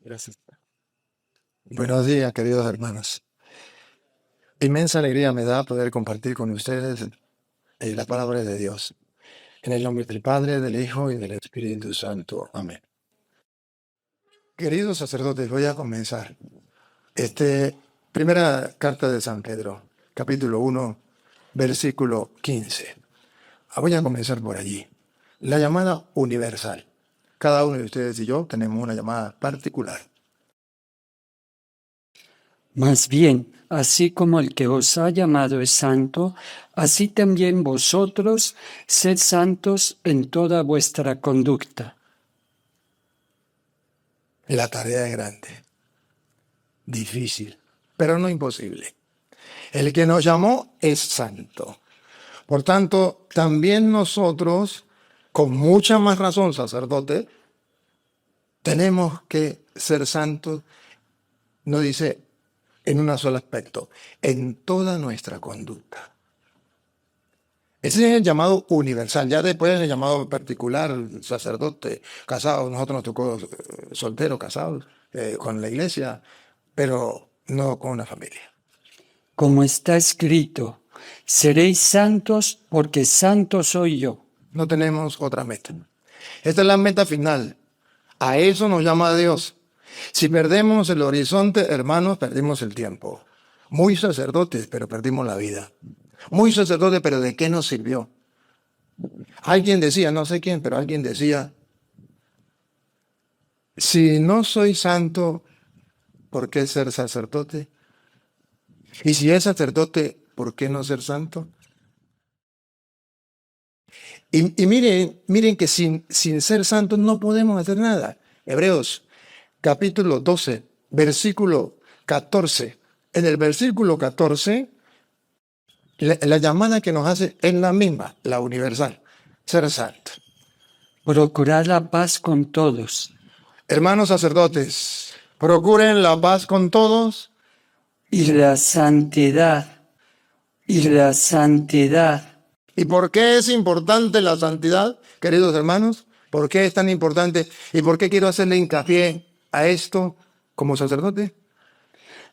Gracias. Buenos días, queridos hermanos. Inmensa alegría me da poder compartir con ustedes la palabra de Dios. En el nombre del Padre, del Hijo y del Espíritu Santo. Amén. Queridos sacerdotes, voy a comenzar. Primera carta de San Pedro, capítulo 1, versículo 15. Voy a comenzar por allí. La llamada universal. Cada uno de ustedes y yo tenemos una llamada particular. Más bien, así como el que os ha llamado es santo, así también vosotros sed santos en toda vuestra conducta. La tarea es grande, difícil, pero no imposible. El que nos llamó es santo. Por tanto, también nosotros, con mucha más razón, sacerdote, tenemos que ser santos, no dice en un solo aspecto, en toda nuestra conducta. Ese es el llamado universal. Ya después el llamado particular, sacerdote, casado. Nosotros nos tocó soltero, casados, con la iglesia, pero no con una familia. Como está escrito, seréis santos porque santo soy yo. No tenemos otra meta. Esta es la meta final. A eso nos llama Dios. Si perdemos el horizonte, hermanos, perdimos el tiempo. Muy sacerdotes, pero perdimos la vida. Muy sacerdotes, pero ¿de qué nos sirvió? Alguien decía, no sé quién, pero alguien decía, si no soy santo, ¿por qué ser sacerdote? Y si es sacerdote, ¿por qué no ser santo? Y miren que sin ser santos no podemos hacer nada. Hebreos capítulo 12, versículo 14. En el versículo 14, la llamada que nos hace es la misma, la universal, ser santo. Procurad la paz con todos. Hermanos sacerdotes, procuren la paz con todos. Y la santidad. Y la santidad. ¿Y por qué es importante la santidad, queridos hermanos? ¿Por qué es tan importante? ¿Y por qué quiero hacerle hincapié a esto como sacerdote?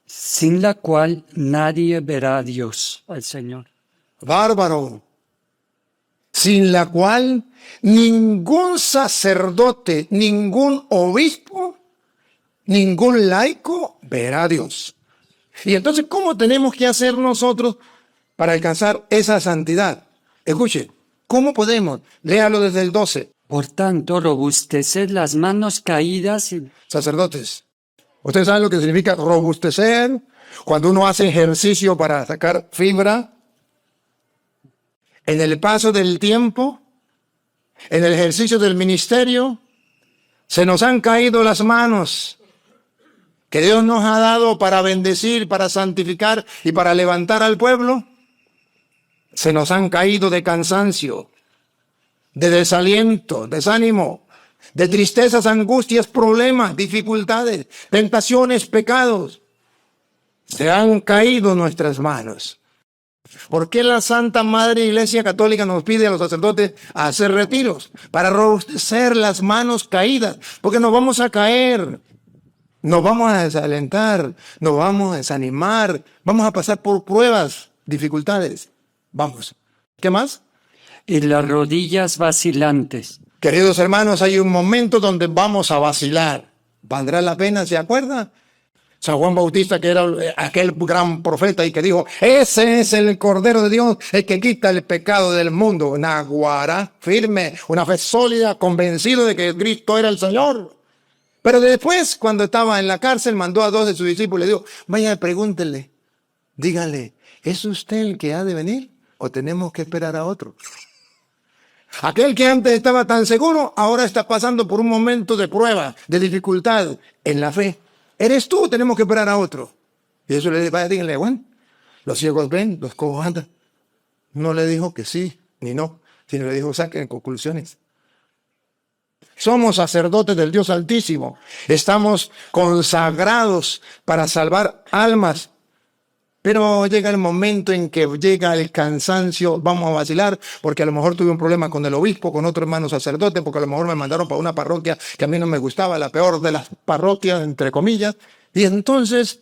Sin la cual nadie verá a Dios, al Señor. Bárbaro. Sin la cual ningún sacerdote, ningún obispo, ningún laico verá a Dios. Y entonces, ¿cómo tenemos que hacer nosotros para alcanzar esa santidad? Escuchen, ¿cómo podemos? Léalo desde el 12. Por tanto, robusteced las manos caídas y Sacerdotes, ¿ustedes saben lo que significa robustecer? Cuando uno hace ejercicio para sacar fibra, en el paso del tiempo, en el ejercicio del ministerio, se nos han caído las manos que Dios nos ha dado para bendecir, para santificar y para levantar al pueblo. Se nos han caído de cansancio, de desaliento, desánimo, de tristezas, angustias, problemas, dificultades, tentaciones, pecados. Se han caído nuestras manos. ¿Por qué la Santa Madre Iglesia Católica nos pide a los sacerdotes hacer retiros? Para robustecer las manos caídas, porque nos vamos a caer, nos vamos a desalentar, nos vamos a desanimar, vamos a pasar por pruebas, dificultades. Vamos. ¿Qué más? y las rodillas vacilantes. Queridos hermanos, hay un momento donde vamos a vacilar. ¿Valdrá la pena? ¿Se acuerda? San Juan Bautista, que era aquel gran profeta y que dijo, ese es el Cordero de Dios, el que quita el pecado del mundo. Naguará, firme, una fe sólida, convencido de que Cristo era el Señor. Pero después, cuando estaba en la cárcel, mandó a dos de sus discípulos y le dijo, vaya, pregúntenle, díganle, ¿es usted el que ha de venir o tenemos que esperar a otro? Aquel que antes estaba tan seguro, ahora está pasando por un momento de prueba, de dificultad en la fe. ¿Eres tú o tenemos que esperar a otro? Y eso le dice, vaya, díganle, bueno, los ciegos ven, los cojos andan. No le dijo que sí ni no, sino le dijo, saquen conclusiones. Somos sacerdotes del Dios Altísimo. Estamos consagrados para salvar almas. Pero llega el momento en que llega el cansancio, vamos a vacilar, porque a lo mejor tuve un problema con el obispo, con otro hermano sacerdote, porque a lo mejor me mandaron para una parroquia que a mí no me gustaba, la peor de las parroquias, entre comillas. Y entonces,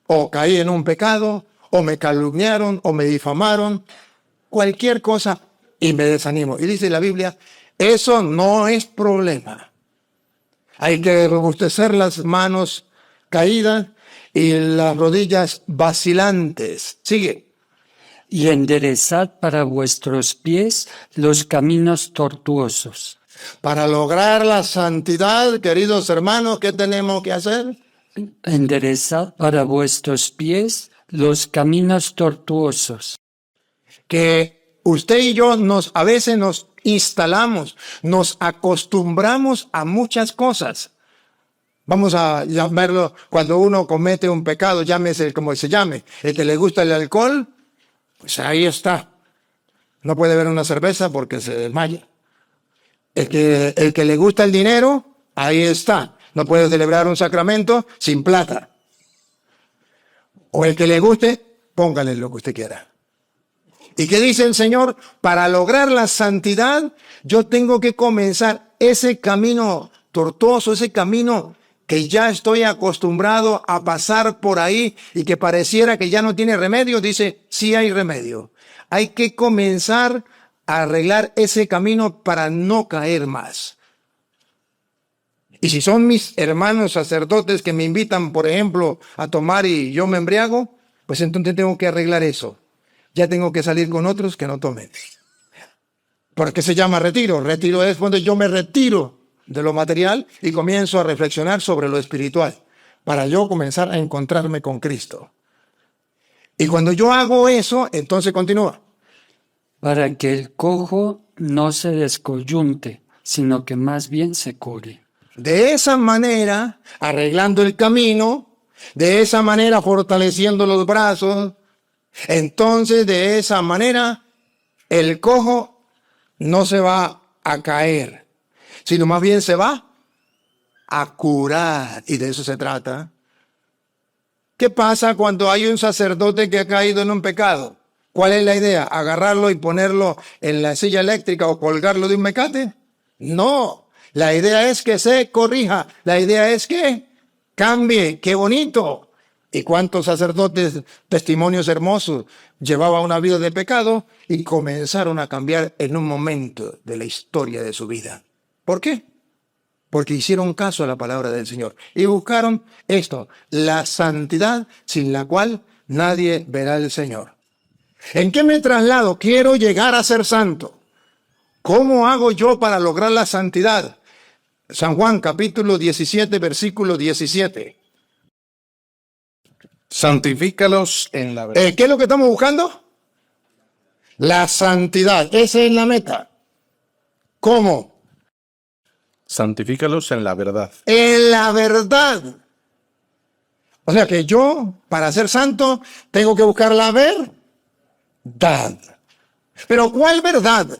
o caí en un pecado, o me calumniaron, o me difamaron, cualquier cosa, y me desanimo. Y dice la Biblia, eso no es problema. Hay que robustecer las manos caídas y las rodillas vacilantes. Sigue. Y enderezad para vuestros pies los caminos tortuosos. Para lograr la santidad, queridos hermanos, ¿qué tenemos que hacer? Enderezad para vuestros pies los caminos tortuosos. Que usted y yo a veces nos instalamos, nos acostumbramos a muchas cosas. Vamos a llamarlo, cuando uno comete un pecado, llámese como se llame. El que le gusta el alcohol, pues ahí está. No puede ver una cerveza porque se desmaya. El que le gusta el dinero, ahí está. No puede celebrar un sacramento sin plata. O el que le guste, póngale lo que usted quiera. ¿Y qué dice el Señor? Para lograr la santidad, yo tengo que comenzar ese camino tortuoso, ese camino que ya estoy acostumbrado a pasar por ahí y que pareciera que ya no tiene remedio. Dice, sí hay remedio. Hay que comenzar a arreglar ese camino para no caer más. Y si son mis hermanos sacerdotes que me invitan, por ejemplo, a tomar y yo me embriago, pues entonces tengo que arreglar eso. Ya tengo que salir con otros que no tomen. ¿Por qué se llama retiro? Retiro es cuando yo me retiro de lo material y comienzo a reflexionar sobre lo espiritual, para yo comenzar a encontrarme con Cristo. Y cuando yo hago eso, entonces continúa. Para que el cojo no se descoyunte, sino que más bien se cure. De esa manera, arreglando el camino, de esa manera fortaleciendo los brazos, entonces de esa manera el cojo no se va a caer, sino más bien se va a curar. Y de eso se trata. ¿Qué pasa cuando hay un sacerdote que ha caído en un pecado? ¿Cuál es la idea? ¿Agarrarlo y ponerlo en la silla eléctrica o colgarlo de un mecate? No. La idea es que se corrija. La idea es que cambie. ¡Qué bonito! ¿Y cuántos sacerdotes, testimonios hermosos, llevaban una vida de pecado y comenzaron a cambiar en un momento de la historia de su vida? ¿Por qué? Porque hicieron caso a la palabra del Señor y buscaron esto, la santidad sin la cual nadie verá al Señor. ¿En qué me traslado? Quiero llegar a ser santo. ¿Cómo hago yo para lograr la santidad? San Juan, capítulo 17, versículo 17. Santifícalos en la verdad. ¿Qué es lo que estamos buscando? La santidad. Esa es la meta. ¿Cómo? Santifícalos en la verdad. En la verdad. O sea que yo, para ser santo, tengo que buscar la verdad. ¿Pero cuál verdad?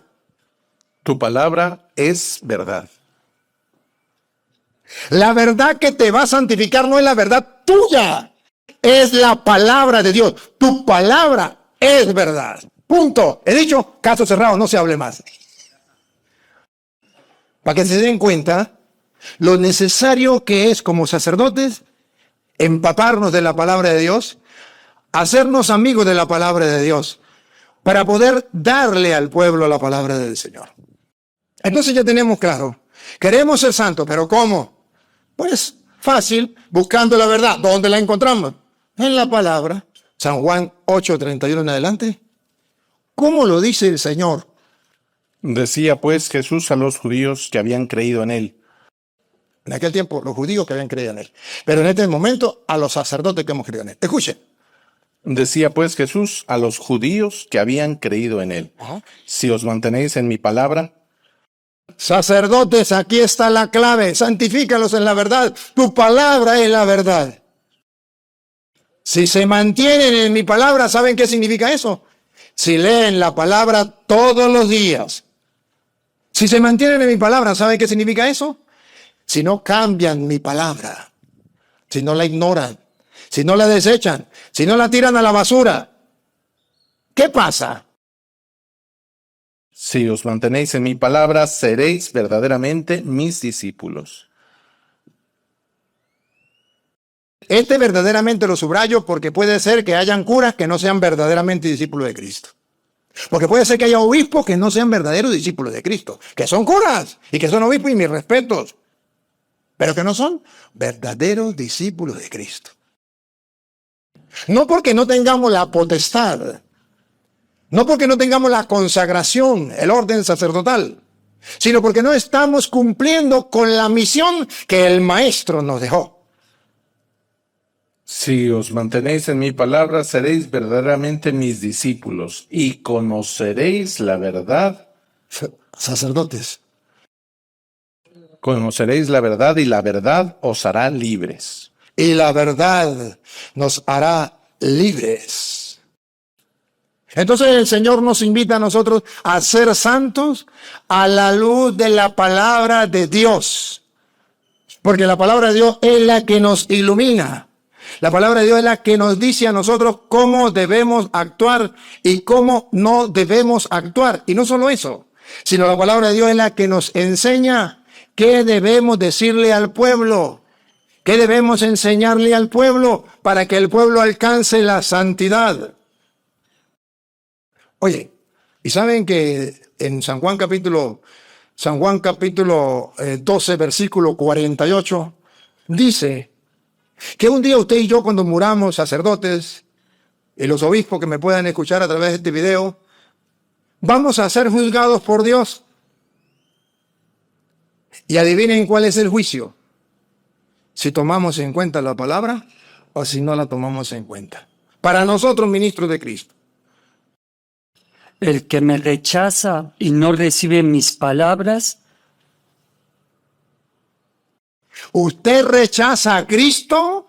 Tu palabra es verdad. La verdad que te va a santificar no es la verdad tuya. Es la palabra de Dios. Tu palabra es verdad. Punto. He dicho, caso cerrado, no se hable más. Para que se den cuenta lo necesario que es como sacerdotes empaparnos de la palabra de Dios, hacernos amigos de la palabra de Dios, para poder darle al pueblo la palabra del Señor. Entonces ya tenemos claro, queremos ser santos, pero ¿cómo? Pues fácil, buscando la verdad. ¿Dónde la encontramos? En la palabra. San Juan 8:31 en adelante. ¿Cómo lo dice el Señor? Decía pues Jesús a los judíos que habían creído en él. En aquel tiempo, los judíos que habían creído en él. Pero en este momento, a los sacerdotes que hemos creído en él. Escuchen. Decía pues Jesús a los judíos que habían creído en él. Si os mantenéis en mi palabra. Sacerdotes, aquí está la clave. Santifícalos en la verdad. Tu palabra es la verdad. Si se mantienen en mi palabra, ¿saben qué significa eso? Si leen la palabra todos los días. Si se mantienen en mi palabra, ¿saben qué significa eso? Si no cambian mi palabra, si no la ignoran, si no la desechan, si no la tiran a la basura, ¿qué pasa? Si os mantenéis en mi palabra, seréis verdaderamente mis discípulos. Este verdaderamente lo subrayo porque puede ser que hayan curas que no sean verdaderamente discípulos de Cristo. Porque puede ser que haya obispos que no sean verdaderos discípulos de Cristo, que son curas y que son obispos y mis respetos, pero que no son verdaderos discípulos de Cristo. No porque no tengamos la potestad, no porque no tengamos la consagración, el orden sacerdotal, sino porque no estamos cumpliendo con la misión que el Maestro nos dejó. Si os mantenéis en mi palabra, seréis verdaderamente mis discípulos y conoceréis la verdad. Sacerdotes. Conoceréis la verdad y la verdad os hará libres. Y la verdad nos hará libres. Entonces el Señor nos invita a nosotros a ser santos a la luz de la palabra de Dios. Porque la palabra de Dios es la que nos ilumina. La palabra de Dios es la que nos dice a nosotros cómo debemos actuar y cómo no debemos actuar. Y no solo eso, sino la palabra de Dios es la que nos enseña qué debemos decirle al pueblo, qué debemos enseñarle al pueblo para que el pueblo alcance la santidad. Oye, ¿y saben que en San Juan capítulo 12, versículo 48, dice que un día usted y yo, cuando muramos, sacerdotes y los obispos que me puedan escuchar a través de este video, vamos a ser juzgados por Dios? Y adivinen cuál es el juicio. Si tomamos en cuenta la palabra o si no la tomamos en cuenta. Para nosotros, ministros de Cristo. El que me rechaza y no recibe mis palabras, ¿usted rechaza a Cristo?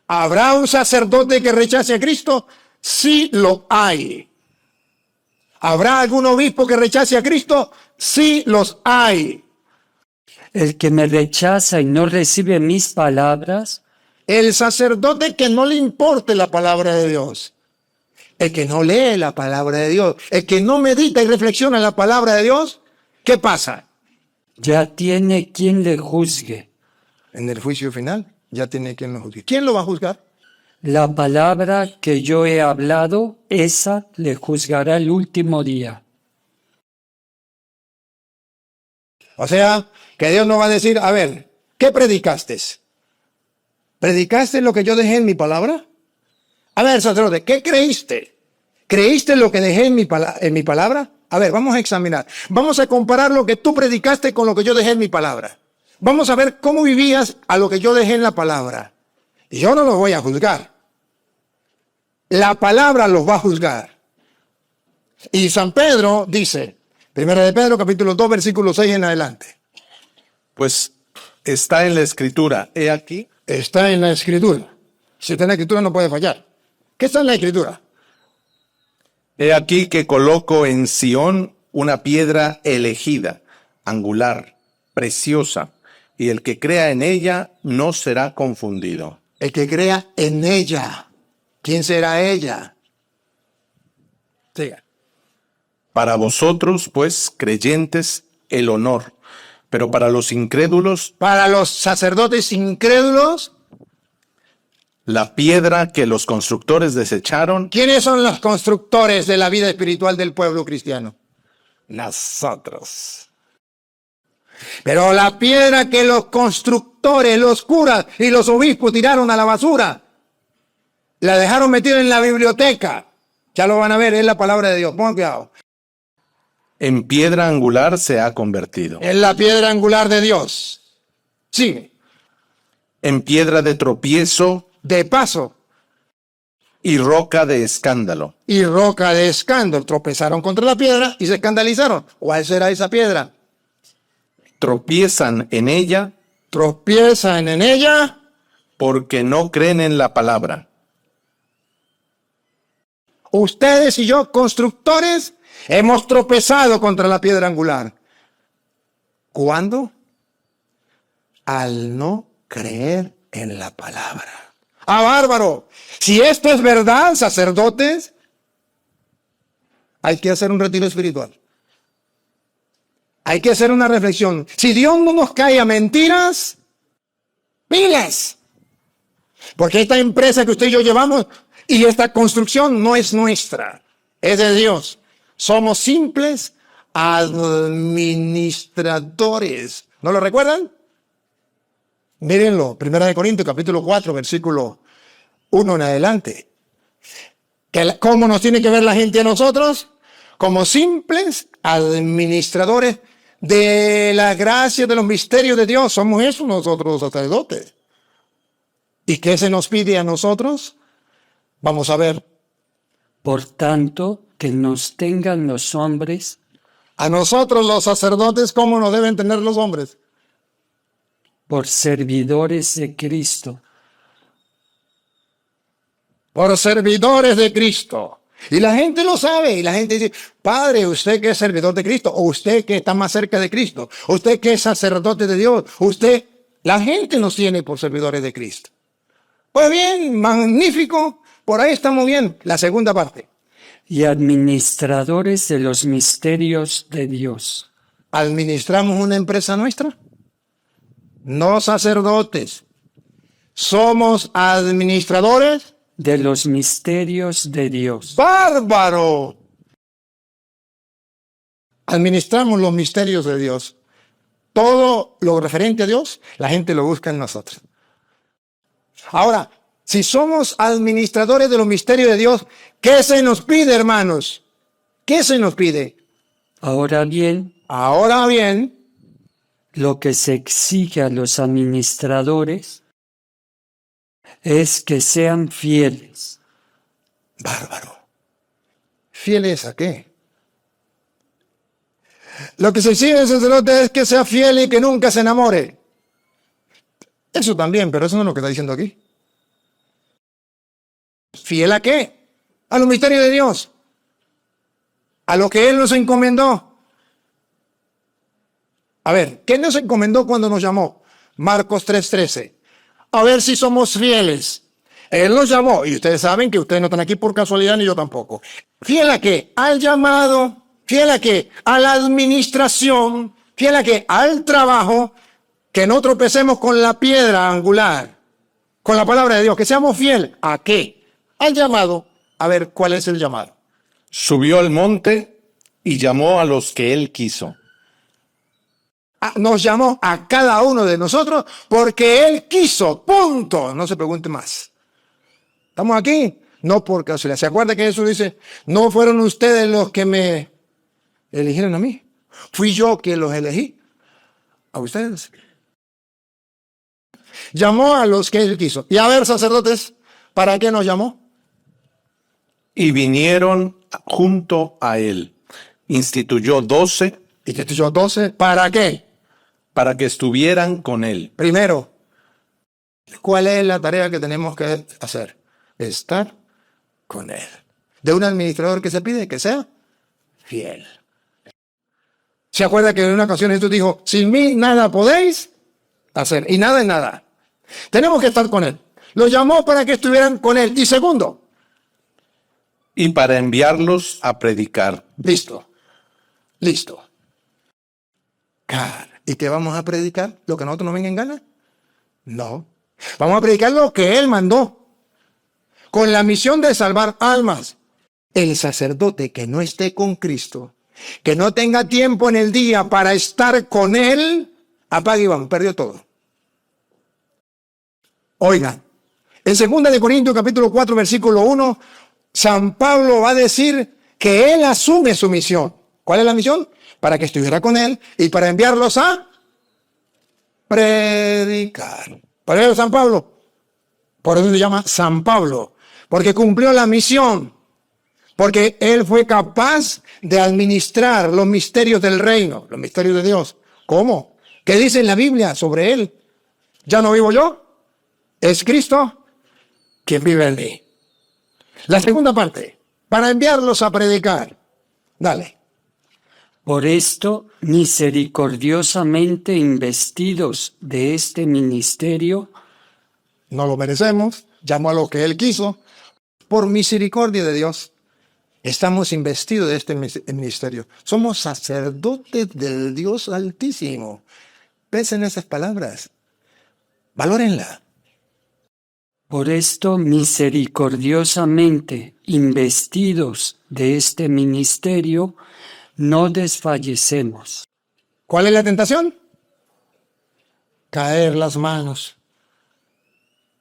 ¿Habrá un sacerdote que rechace a Cristo? Sí lo hay. ¿Habrá algún obispo que rechace a Cristo? Sí los hay. el que me rechaza y no recibe mis palabras, El sacerdote que no le importe la palabra de Dios. El que no lee la palabra de Dios. El que no medita y reflexiona en la palabra de Dios. ¿Qué pasa? ya tiene quien le juzgue. En el juicio final ya tiene quien lo juzgue. ¿Quién lo va a juzgar? La palabra que yo he hablado, esa le juzgará el último día. O sea, que Dios nos va a decir, a ver, ¿qué predicaste? ¿Predicaste lo que yo dejé en mi palabra? A ver, sacerdote, ¿qué creíste? ¿Creíste lo que dejé en mi palabra? A ver, vamos a examinar. Vamos a comparar lo que tú predicaste con lo que yo dejé en mi palabra. Vamos a ver cómo vivías a lo que yo dejé en la palabra. Y yo no los voy a juzgar. La palabra los va a juzgar. Y San Pedro dice, Primera de Pedro, capítulo 2, versículo 6 en adelante. Pues está en la Escritura. He aquí. Está en la Escritura. Si está en la Escritura no puede fallar. ¿Qué está en la Escritura? He aquí que coloco en Sión una piedra elegida, angular, preciosa, y el que crea en ella no será confundido. El que crea en ella. ¿Quién será ella? Siga. Para vosotros, pues, creyentes, el honor, pero para los incrédulos, Para los sacerdotes incrédulos, la piedra que los constructores desecharon, ¿quiénes son los constructores de la vida espiritual del pueblo cristiano? Nosotros. Pero la piedra que los constructores, los curas y los obispos tiraron a la basura, la dejaron metida en la biblioteca. Ya lo van a ver, es la palabra de Dios. Pongan cuidado. en piedra angular se ha convertido. Es la piedra angular de Dios. Sigue. En piedra de tropiezo De paso y roca de escándalo. y roca de escándalo. Tropezaron contra la piedra y se escandalizaron. ¿Cuál será esa piedra? Tropiezan en ella Tropiezan en ella porque no creen en la palabra. ustedes y yo, constructores, hemos tropezado contra la piedra angular. ¿Cuándo? Al no creer en la palabra. Ah, bárbaro. Si esto es verdad, sacerdotes, hay que hacer un retiro espiritual. Hay que hacer una reflexión. Si Dios no nos cae a mentiras, pilas. Porque esta empresa que usted y yo llevamos y esta construcción no es nuestra, es de Dios. Somos simples administradores. ¿No lo recuerdan? Mírenlo, 1 Corintios capítulo 4, versículo 1 en adelante. ¿Cómo nos tiene que ver la gente a nosotros? Como simples administradores de la gracia, de los misterios de Dios. Somos eso nosotros los sacerdotes. ¿Y qué se nos pide a nosotros? Vamos a ver. Por tanto, que nos tengan los hombres A nosotros los sacerdotes, ¿cómo nos deben tener los hombres? por servidores de Cristo, Por servidores de Cristo. Y la gente lo sabe, y la gente dice, Padre, usted que es servidor de Cristo, o usted que está más cerca de Cristo, usted que es sacerdote de Dios, la gente nos tiene por servidores de Cristo. Pues bien, magnífico, por ahí estamos bien. La segunda parte. y administradores de los misterios de Dios. ¿Administramos una empresa nuestra? No sacerdotes. Somos administradores. De los misterios de Dios. ¡Bárbaro! Administramos los misterios de Dios. Todo lo referente a Dios, la gente lo busca en nosotros. Ahora, si somos administradores de los misterios de Dios, ¿qué se nos pide, hermanos? ¿Qué se nos pide? Ahora bien, lo que se exige a los administradores es que sean fieles. Bárbaro. ¿Fieles a qué? Lo que se exige del sacerdote es que sea fiel y que nunca se enamore. Eso también, pero eso no es lo que está diciendo aquí. ¿Fiel a qué? A los misterios de Dios. A lo que Él nos encomendó. A ver, ¿qué nos encomendó cuando nos llamó? Marcos 3:13. A ver si somos fieles. Él nos llamó, y ustedes saben que ustedes no están aquí por casualidad, ni yo tampoco. ¿Fiel a qué? Al llamado. ¿Fiel a qué? A la administración. ¿Fiel a qué? Al trabajo. Que no tropecemos con la piedra angular, con la palabra de Dios. Que seamos fieles. ¿A qué? Al llamado. A ver, ¿cuál es el llamado? Subió al monte y llamó a los que él quiso. Nos llamó a cada uno de nosotros porque Él quiso, punto. No se pregunte más. ¿Estamos aquí? No por casualidad. ¿Se acuerda que Jesús dice, no fueron ustedes los que me eligieron a mí? Fui yo quien los elegí a ustedes. Llamó a los que Él quiso. Y a ver, sacerdotes, ¿para qué nos llamó? Y vinieron junto a él. Instituyó 12 Y que yo 12, ¿para qué? para que estuvieran con él. Primero, ¿cuál es la tarea que tenemos que hacer? Estar con Él. De un administrador que se pide que sea fiel. ¿Se acuerda que en una ocasión Jesús dijo, sin mí nada podéis hacer? Y nada es nada. Tenemos que estar con Él. Los llamó para que estuvieran con Él. Y segundo, Y para enviarlos a predicar. listo. ¿Y qué vamos a predicar? ¿Lo que a nosotros nos venga en gana? No. Vamos a predicar lo que Él mandó. Con la misión de salvar almas. El sacerdote que no esté con Cristo, que no tenga tiempo en el día para estar con Él, apaga y vamos, perdió todo. Oigan, en 2 Corintios capítulo 4, versículo 1, San Pablo va a decir que Él asume su misión. ¿Cuál es la misión? Para que estuviera con Él y para enviarlos a predicar. Por eso San Pablo, por eso se llama San Pablo, porque cumplió la misión, porque Él fue capaz de administrar los misterios del reino, los misterios de Dios. ¿Cómo? ¿Qué dice en la Biblia sobre Él? Ya no vivo yo, es Cristo quien vive en mí. La segunda parte, para enviarlos a predicar. Dale. Por esto, misericordiosamente investidos de este ministerio, No lo merecemos, llamó a lo que Él quiso. Por misericordia de Dios, estamos investidos de este ministerio. Somos sacerdotes del Dios Altísimo. Pesen esas palabras. Valórenla. Por esto, misericordiosamente investidos de este ministerio, no desfallecemos. ¿Cuál es la tentación? Caer las manos,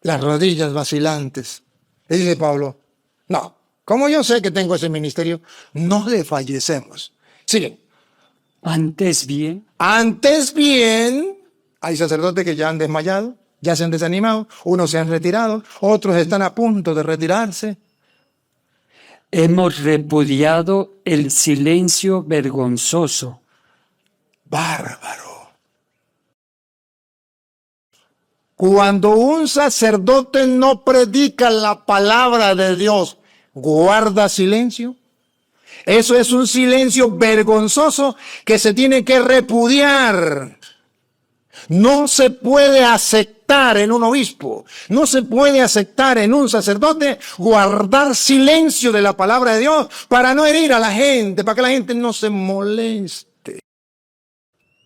las rodillas vacilantes. Y dice Pablo, no, como yo sé que tengo ese ministerio, no desfallecemos. Sigue. Antes bien, hay sacerdotes que ya han desmayado, ya se han desanimado, unos se han retirado, otros están a punto de retirarse. hemos repudiado el silencio vergonzoso. Bárbaro. Cuando un sacerdote no predica la palabra de Dios, guarda silencio. Eso es un silencio vergonzoso que se tiene que repudiar. No se puede aceptar en un obispo, no se puede aceptar en un sacerdote guardar silencio de la palabra de Dios para no herir a la gente, para que la gente no se moleste.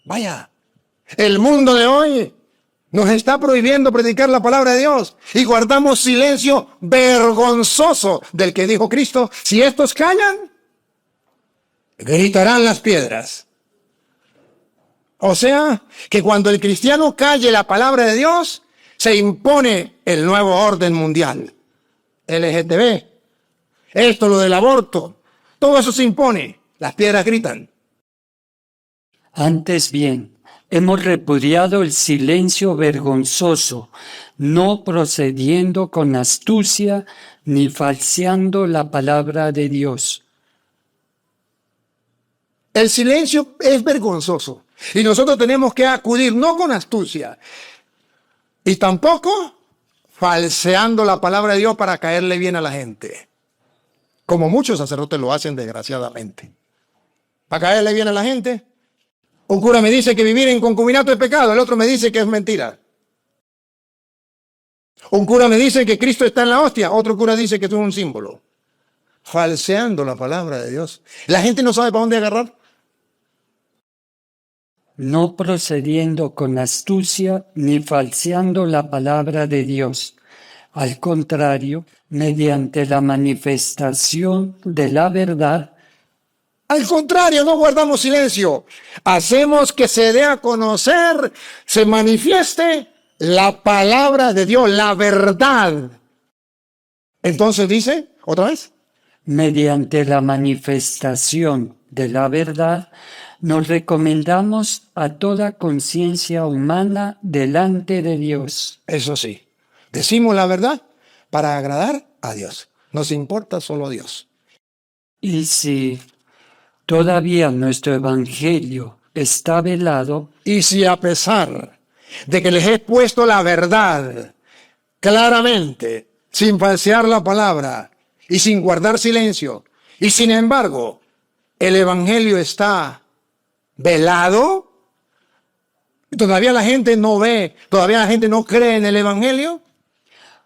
Vaya, el mundo de hoy nos está prohibiendo predicar la palabra de Dios y guardamos silencio vergonzoso del que dijo Cristo: si estos callan, gritarán las piedras. O sea, que cuando el cristiano calle la palabra de Dios, se impone el nuevo orden mundial. LGTB, esto, lo del aborto, todo eso se impone. Las piedras gritan. Antes bien, hemos repudiado el silencio vergonzoso, no procediendo con astucia ni falseando la palabra de Dios. El silencio es vergonzoso y nosotros tenemos que acudir no con astucia y tampoco falseando la palabra de Dios para caerle bien a la gente, como muchos sacerdotes lo hacen desgraciadamente. Para caerle bien a la gente, un cura me dice que vivir en concubinato es pecado, el otro me dice que es mentira. Un cura me dice que Cristo está en la hostia, otro cura dice que es un símbolo. Falseando la palabra de Dios. La gente no sabe para dónde agarrar. No procediendo con astucia ni falseando la palabra de Dios. Al contrario, mediante la manifestación de la verdad, al contrario, no guardamos silencio. Hacemos que se dé a conocer, se manifieste la palabra de Dios, la verdad. Entonces dice, otra vez, mediante la manifestación de la verdad, nos recomendamos a toda conciencia humana delante de Dios. Eso sí, decimos la verdad para agradar a Dios. Nos importa solo Dios. Y si todavía nuestro evangelio está velado, y si a pesar de que les he puesto la verdad claramente, sin falsear la palabra y sin guardar silencio, y sin embargo el evangelio está velado, todavía la gente no ve, todavía la gente no cree en el evangelio,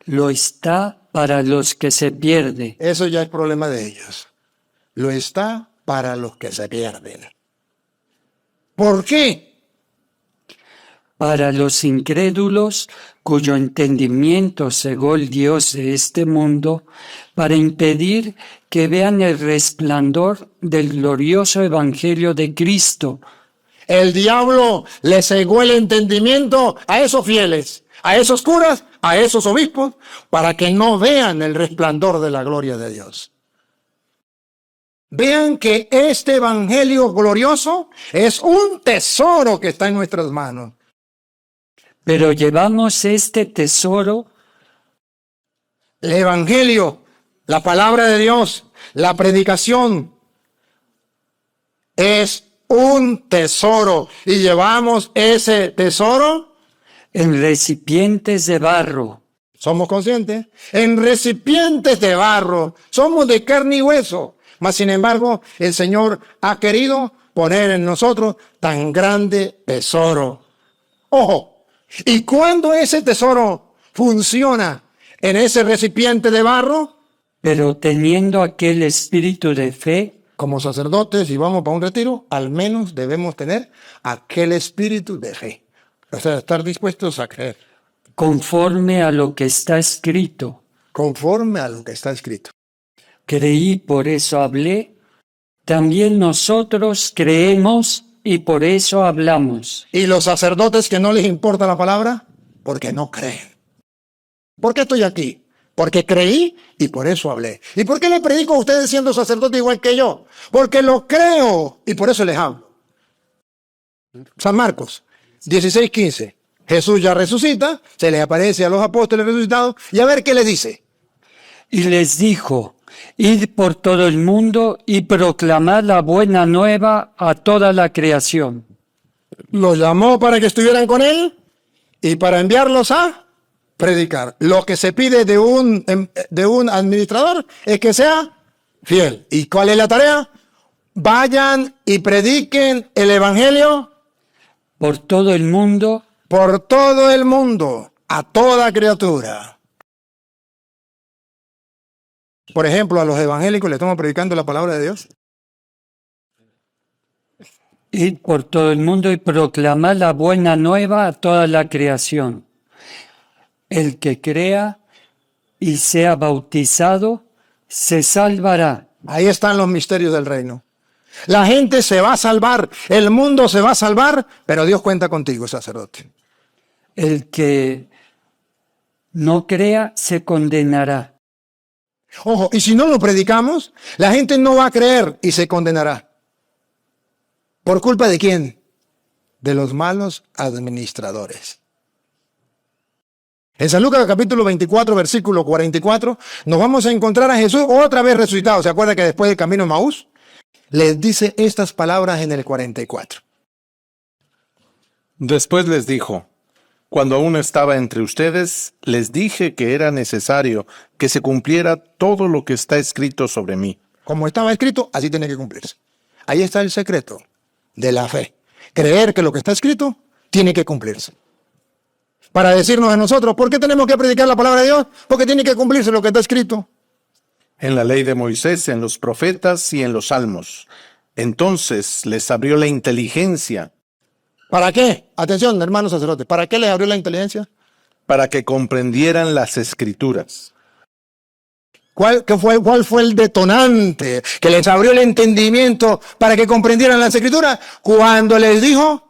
lo está para los que se pierden. eso ya es problema de ellos. Lo está para los que se pierden. ¿Por qué? Para los incrédulos cuyo entendimiento cegó el Dios de este mundo, para impedir que vean el resplandor del glorioso evangelio de Cristo. El diablo le cegó el entendimiento a esos fieles, a esos curas, a esos obispos, para que no vean el resplandor de la gloria de Dios. Vean que este evangelio glorioso es un tesoro que está en nuestras manos. Pero llevamos este tesoro, el evangelio, la palabra de Dios, la predicación, es un tesoro. Y llevamos ese tesoro en recipientes de barro. ¿Somos conscientes? En recipientes de barro. Somos de carne y hueso. Mas, sin embargo, el Señor ha querido poner en nosotros tan grande tesoro. Ojo, y cuando ese tesoro funciona en ese recipiente de barro, pero teniendo aquel espíritu de fe, como sacerdotes, y vamos para un retiro, al menos debemos tener aquel espíritu de fe. O sea, estar dispuestos a creer. conforme a lo que está escrito. Conforme a lo que está escrito. Creí, por eso hablé. También nosotros creemos y por eso hablamos. Y los sacerdotes que no les importa la palabra, porque no creen. ¿Por qué estoy aquí? Porque creí y por eso hablé. ¿Y por qué le predico a ustedes siendo sacerdotes igual que yo? Porque lo creo y por eso les hablo. San Marcos 16:15. Jesús ya resucita, se le aparece a los apóstoles resucitados y a ver qué les dice. Y les dijo, id por todo el mundo y proclamad la buena nueva a toda la creación. Los llamó para que estuvieran con él y para enviarlos a predicar. Lo que se pide de un administrador es que sea fiel. ¿Y cuál es la tarea? Vayan y prediquen el evangelio Por todo el mundo, por todo el mundo, a toda criatura. Por ejemplo, a los evangélicos le estamos predicando la palabra de Dios. id por todo el mundo y proclamad la buena nueva a toda la creación. El que crea y sea bautizado se salvará. Ahí están los misterios del reino. La gente se va a salvar, el mundo se va a salvar, pero Dios cuenta contigo, sacerdote. El que no crea se condenará. Ojo, y si no lo predicamos, la gente no va a creer y se condenará. ¿Por culpa de quién? De los malos administradores. En San Lucas capítulo 24, versículo 44, nos vamos a encontrar a Jesús otra vez resucitado. ¿Se acuerda que después del camino de Maús? Les dice estas palabras en el 44. Después les dijo, cuando aún estaba entre ustedes, les dije que era necesario que se cumpliera todo lo que está escrito sobre mí. Como estaba escrito, así tiene que cumplirse. Ahí está el secreto de la fe. Creer que lo que está escrito tiene que cumplirse. Para decirnos a nosotros, ¿por qué tenemos que predicar la palabra de Dios? Porque tiene que cumplirse lo que está escrito. En la ley de Moisés, en los profetas y en los salmos. Entonces les abrió la inteligencia ¿Para qué? Atención, hermanos sacerdotes. ¿Para qué les abrió la inteligencia? para que comprendieran las escrituras. ¿Cuál fue el detonante que les abrió el entendimiento para que comprendieran las escrituras? Cuando les dijo,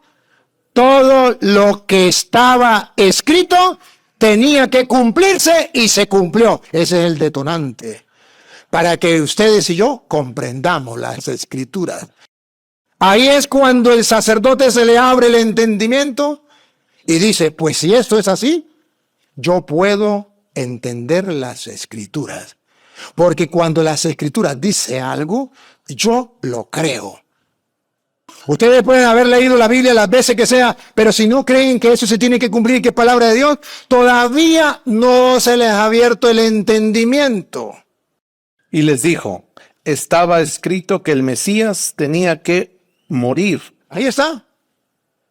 todo lo que estaba escrito tenía que cumplirse y se cumplió. Ese es el detonante. Para que ustedes y yo comprendamos las escrituras. Ahí es cuando el sacerdote se le abre el entendimiento y dice, pues si esto es así, yo puedo entender las escrituras. Porque cuando las escrituras dice algo, yo lo creo. Ustedes pueden haber leído la Biblia las veces que sea, pero si no creen que eso se tiene que cumplir, que es palabra de Dios, todavía no se les ha abierto el entendimiento. Y les dijo, estaba escrito que el Mesías tenía que morir. Ahí está.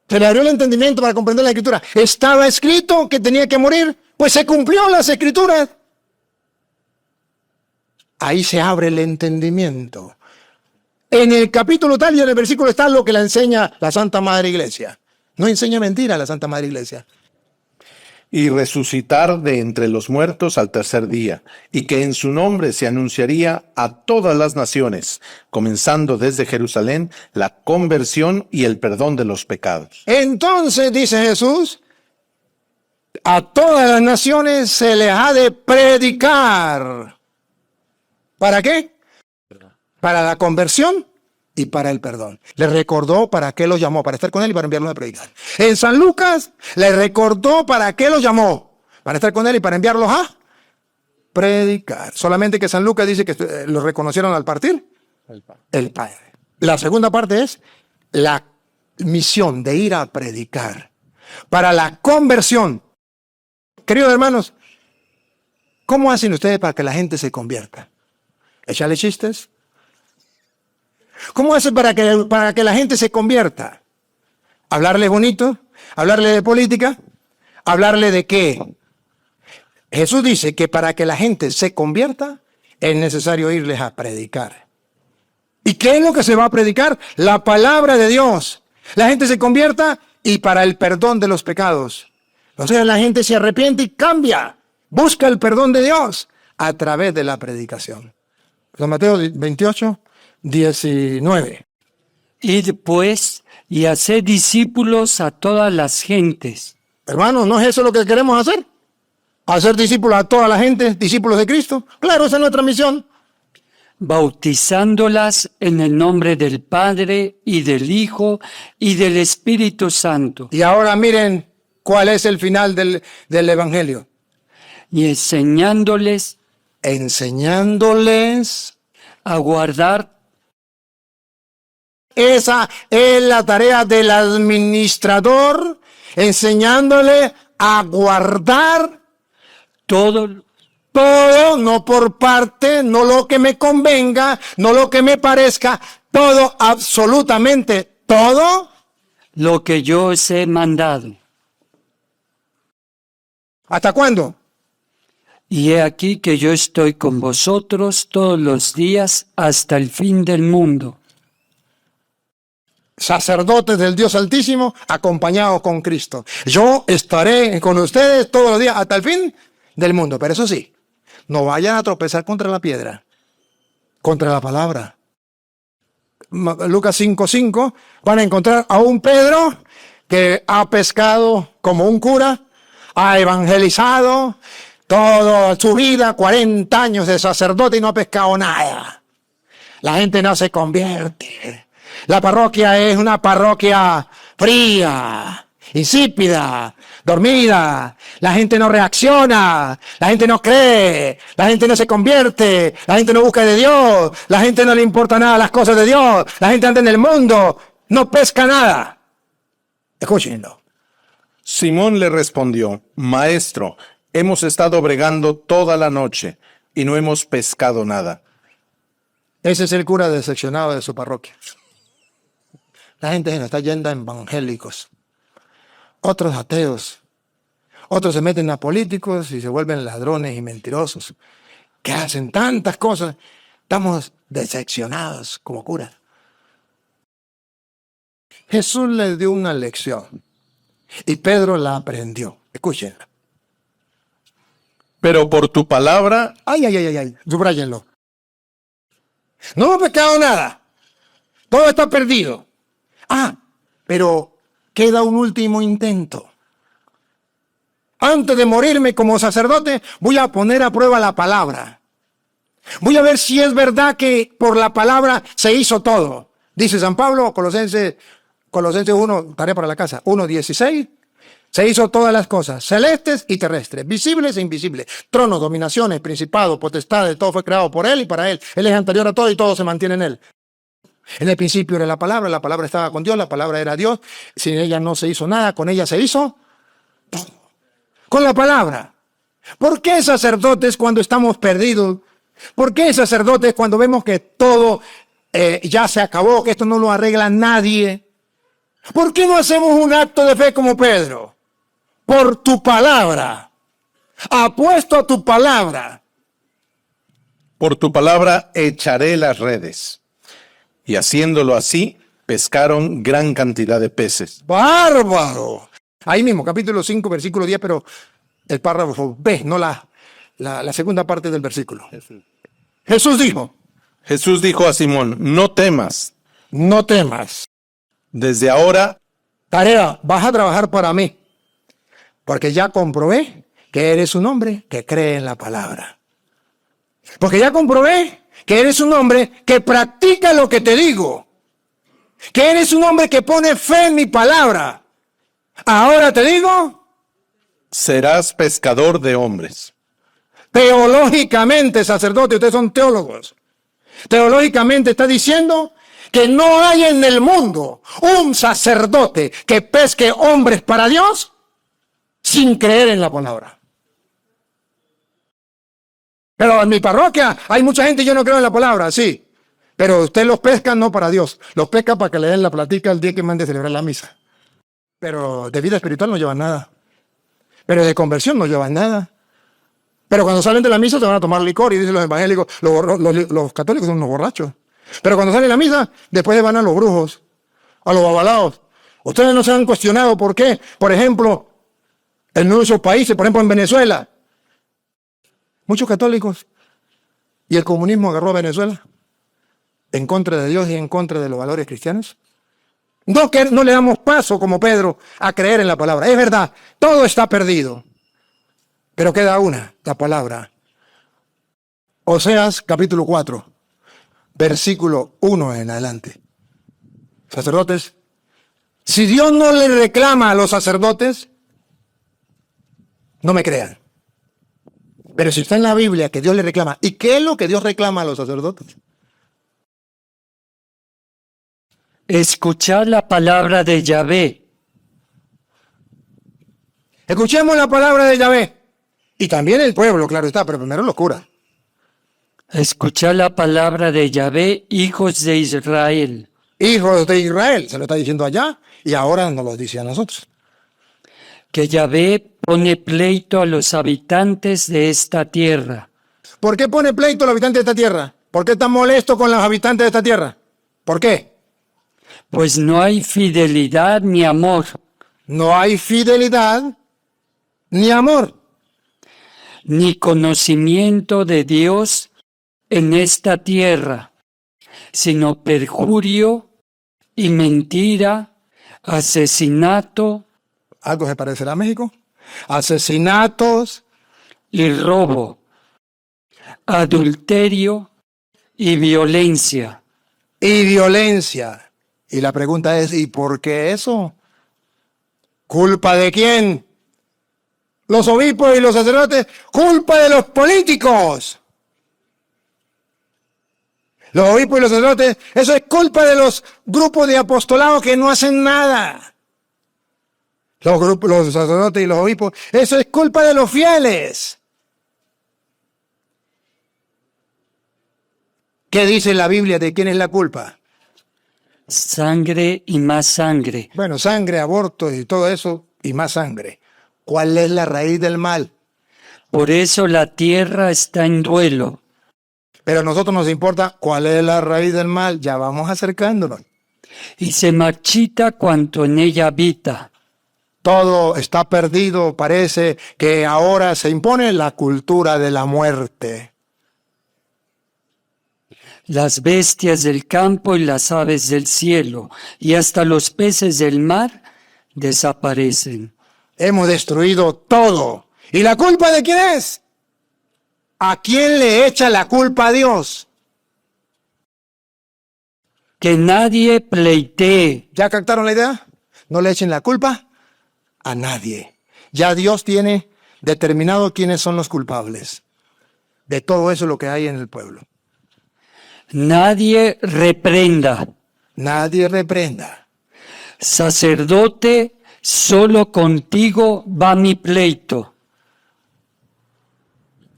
Se le abrió el entendimiento para comprender la escritura. Estaba escrito que tenía que morir, pues se cumplió las escrituras. Ahí se abre el entendimiento. En el capítulo tal y en el versículo está lo que la enseña la Santa Madre Iglesia. No enseña mentira la Santa Madre Iglesia. Y resucitar de entre los muertos al tercer día, y que en su nombre se anunciaría a todas las naciones, comenzando desde Jerusalén, la conversión y el perdón de los pecados. Entonces, dice Jesús, a todas las naciones se les ha de predicar. ¿Para qué? Para la conversión y para el perdón. Le recordó para qué los llamó, para estar con él y para enviarlos a predicar. En San Lucas le recordó para qué los llamó, para estar con él y para enviarlos a predicar. Solamente que San Lucas dice que lo reconocieron al partir el Padre. La segunda parte es la misión de ir a predicar para la conversión. Queridos hermanos, ¿cómo hacen ustedes para que la gente se convierta? ¿Echarle chistes? ¿Cómo hacen para que la gente se convierta? ¿Hablarle bonito? ¿Hablarle de política? ¿Hablarle de qué? Jesús dice que para que la gente se convierta, es necesario irles a predicar. ¿Y qué es lo que se va a predicar? La palabra de Dios. La gente se convierta y para el perdón de los pecados. O sea, la gente se arrepiente y cambia. Busca el perdón de Dios a través de la predicación. San Mateo 28, 19. Id pues y haced discípulos a todas las gentes, Hermanos, ¿no es eso lo que queremos hacer? Hacer discípulos a toda la gente, discípulos de Cristo. Claro, esa es nuestra misión. bautizándolas en el nombre del Padre y del Hijo y del Espíritu Santo, Y ahora miren cuál es el final del Evangelio. y enseñándoles Enseñándoles. a guardar Esa es la tarea del administrador, enseñándole a guardar todo todo, no por parte, no lo que me convenga, no lo que me parezca, todo, absolutamente todo. lo que yo os he mandado. ¿Hasta cuándo? Y he aquí que yo estoy con vosotros todos los días hasta el fin del mundo. Sacerdotes del Dios Altísimo, acompañados con Cristo. Yo estaré con ustedes todos los días hasta el fin del mundo. Pero eso sí, no vayan a tropezar contra la piedra, contra la palabra. Lucas 5:5, van a encontrar a un Pedro que ha pescado como un cura, ha evangelizado toda su vida, 40 años de sacerdote y no ha pescado nada. La gente no se convierte. La parroquia es una parroquia fría, insípida, dormida. La gente no reacciona, la gente no cree, la gente no se convierte, la gente no busca de Dios, la gente no le importa nada las cosas de Dios, la gente anda en el mundo, no pesca nada. Escúchenlo. Simón le respondió, Maestro, hemos estado bregando toda la noche y no hemos pescado nada. Ese es el cura decepcionado de su parroquia. La gente se nos está yendo a evangélicos, otros ateos, otros se meten a políticos y se vuelven ladrones y mentirosos, que hacen tantas cosas. Estamos decepcionados como curas. Jesús les dio una lección y Pedro la aprendió. Escúchenla. Pero por tu palabra, Ay, subrayenlo. No hemos pecado nada. Todo está perdido. Pero queda un último intento. Antes de morirme como sacerdote, voy a poner a prueba la palabra. Voy a ver si es verdad que por la palabra se hizo todo. Dice San Pablo, Colosenses 1, tarea para la casa, 1:16. Se hizo todas las cosas, celestes y terrestres, visibles e invisibles, tronos, dominaciones, principados, potestades, todo fue creado por Él y para Él. Él es anterior a todo y todo se mantiene en Él. En el principio era la palabra estaba con Dios, la palabra era Dios, sin ella no se hizo nada, con ella se hizo todo. Con la palabra. ¿Por qué sacerdotes cuando estamos perdidos? ¿Por qué sacerdotes cuando vemos que todo ya se acabó, que esto no lo arregla nadie? ¿Por qué no hacemos un acto de fe como Pedro? Por tu palabra. Apuesto a tu palabra. por tu palabra echaré las redes. Y haciéndolo así, pescaron gran cantidad de peces. ¡Bárbaro! Ahí mismo, capítulo 5, versículo 10, pero el párrafo B, no la segunda parte del versículo. Jesús dijo A Simón, no temas, no temas. desde ahora Tarea, vas a trabajar para mí, porque ya comprobé que eres un hombre que cree en la palabra. Porque ya comprobé que eres un hombre que practica lo que te digo. Que eres un hombre que pone fe en mi palabra. Ahora te digo, serás pescador de hombres. teológicamente, sacerdote, ustedes son teólogos. Teológicamente está diciendo que no hay en el mundo un sacerdote que pesque hombres para Dios sin creer en la palabra. Pero en mi parroquia hay mucha gente y yo no creo en la palabra, sí. Pero usted los pesca no para Dios, los pesca para que le den la platica el día que mande a celebrar la misa. Pero de vida espiritual no llevan nada. Pero de conversión no llevan nada. Pero cuando salen de la misa se van a tomar licor y dicen los evangélicos, los católicos son unos borrachos. Pero cuando salen de la misa, después van a los brujos, a los babalaos. Ustedes no se han cuestionado por qué. Por ejemplo, en muchos países, por ejemplo en Venezuela, muchos católicos y el comunismo agarró a Venezuela en contra de Dios y en contra de los valores cristianos. No le damos paso, como Pedro, a creer en la palabra. Es verdad, todo está perdido. Pero queda una, la palabra. Oseas capítulo 4, versículo 1 en adelante. Sacerdotes, si Dios no le reclama a los sacerdotes, no me crean. Pero si está en la Biblia que Dios le reclama, ¿y qué es lo que Dios reclama a los sacerdotes? Escuchar la palabra de Yahvé. Escuchemos la palabra de Yahvé. Y también el pueblo, claro está, pero primero los curas. Escuchar la palabra de Yahvé, hijos de Israel. Hijos de Israel, se lo está diciendo allá y ahora nos lo dice a nosotros. Que Yahvé pone pleito a los habitantes de esta tierra. ¿Por qué pone pleito a los habitantes de esta tierra? ¿Por qué está molesto con los habitantes de esta tierra? ¿Por qué? Pues no hay fidelidad ni amor. No hay fidelidad ni amor. Ni conocimiento de Dios en esta tierra, sino perjurio y mentira, asesinato ¿Algo se parecerá a México? Asesinatos y robo, adulterio y violencia. y violencia. Y la pregunta es, ¿y por qué eso? ¿Culpa de quién? Los obispos y los sacerdotes, culpa de los políticos. Los obispos y los sacerdotes, eso es culpa de los grupos de apostolados que no hacen nada. Los sacerdotes y los obispos, eso es culpa de los fieles. ¿Qué dice la Biblia de quién es la culpa? Sangre y más sangre. Bueno, sangre, aborto y todo eso, y más sangre. ¿Cuál es la raíz del mal? Por eso la tierra está en duelo. Pero a nosotros nos importa cuál es la raíz del mal. Ya vamos acercándonos. Y se marchita cuanto en ella habita. Todo está perdido. Parece que ahora se impone la cultura de la muerte. Las bestias del campo y las aves del cielo, y hasta los peces del mar, desaparecen. Hemos destruido todo. ¿Y la culpa de quién es? ¿A quién le echa la culpa a Dios? Que nadie pleitee. ¿Ya captaron la idea? No le echen la culpa a nadie. Ya Dios tiene determinado quiénes son los culpables de todo eso lo que hay en el pueblo. Nadie reprenda. Nadie reprenda. Sacerdote, solo contigo va mi pleito.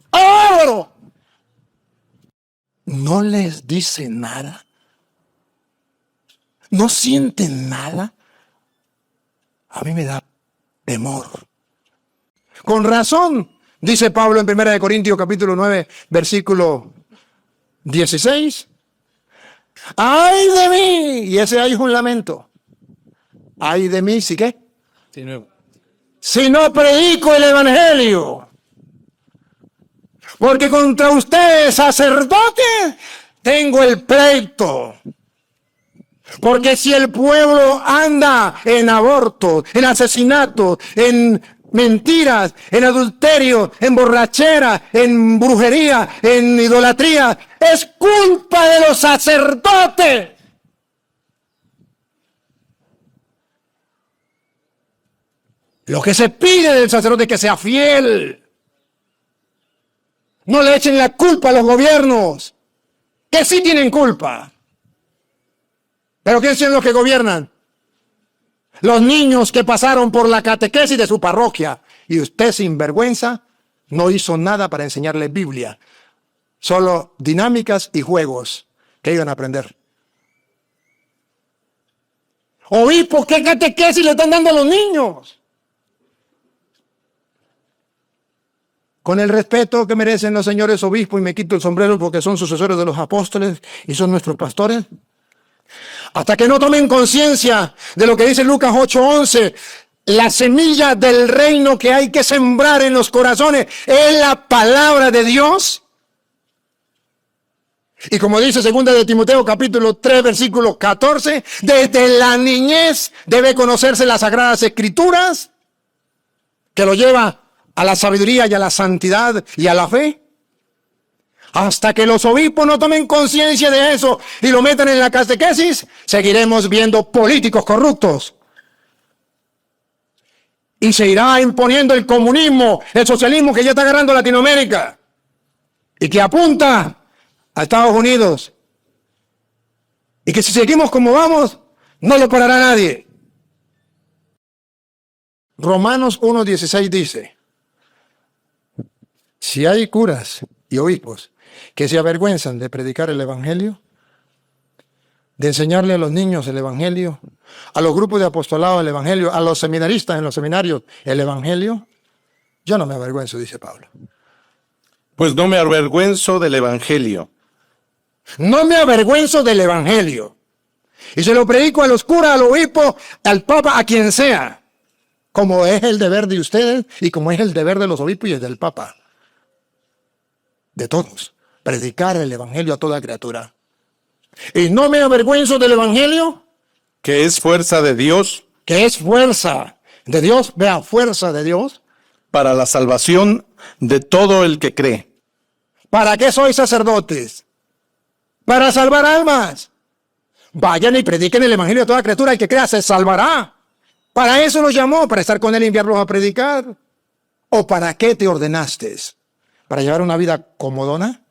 ¡Oro! ¿No les dice nada? ¿No sienten nada? A mí me da temor. Con razón, dice Pablo en 1 Corintios capítulo 9, versículo 16. ¡Ay de mí! Y ese ay es un lamento. ¡Ay de mí! ¿Sí qué? Si no predico el evangelio. Porque contra ustedes, sacerdotes, tengo el pleito. Porque si el pueblo anda en aborto, en asesinato, en mentiras, en adulterio, en borrachera, en brujería, en idolatría, es culpa de los sacerdotes. Lo que se pide del sacerdote es que sea fiel. No le echen la culpa a los gobiernos, que sí tienen culpa. ¿Pero quiénes son los que gobiernan? Los niños que pasaron por la catequesis de su parroquia. Y usted, sin vergüenza, no hizo nada para enseñarles Biblia. Solo dinámicas y juegos que iban a aprender. Obispo, ¿qué catequesis le están dando a los niños? con el respeto que merecen los señores obispos, y me quito el sombrero porque son sucesores de los apóstoles y son nuestros pastores, hasta que no tomen conciencia de lo que dice Lucas 8:11, la semilla del reino que hay que sembrar en los corazones es la palabra de Dios. Y como dice 2 de Timoteo capítulo 3 versículo 14, desde la niñez debe conocerse las sagradas escrituras, que lo lleva a la sabiduría y a la santidad y a la fe. Hasta que los obispos no tomen conciencia de eso y lo metan en la catequesis, seguiremos viendo políticos corruptos. Y se irá imponiendo el comunismo, el socialismo que ya está agarrando Latinoamérica y que apunta a Estados Unidos. Y que si seguimos como vamos, no lo parará nadie. Romanos 1:16 dice, si hay curas y obispos que se avergüenzan de predicar el evangelio, de enseñarle a los niños el evangelio, a los grupos de apostolado el evangelio, a los seminaristas en los seminarios el evangelio, yo no me avergüenzo, dice Pablo. Pues no me avergüenzo del evangelio. No me avergüenzo del evangelio. Y se lo predico a los curas, al obispo, al papa, a quien sea, como es el deber de ustedes y como es el deber de los obispos y el del papa. De todos. Predicar el evangelio a toda criatura. Y no me avergüenzo del evangelio. Que es fuerza de Dios. Que es fuerza de Dios. Vea, fuerza de Dios. Para la salvación de todo el que cree. ¿Para qué sois sacerdotes? Para salvar almas. Vayan y prediquen el evangelio a toda criatura. El que crea se salvará. Para eso los llamó, para estar con él y enviarlos a predicar. ¿O para qué te ordenaste? ¿Para llevar una vida comodona?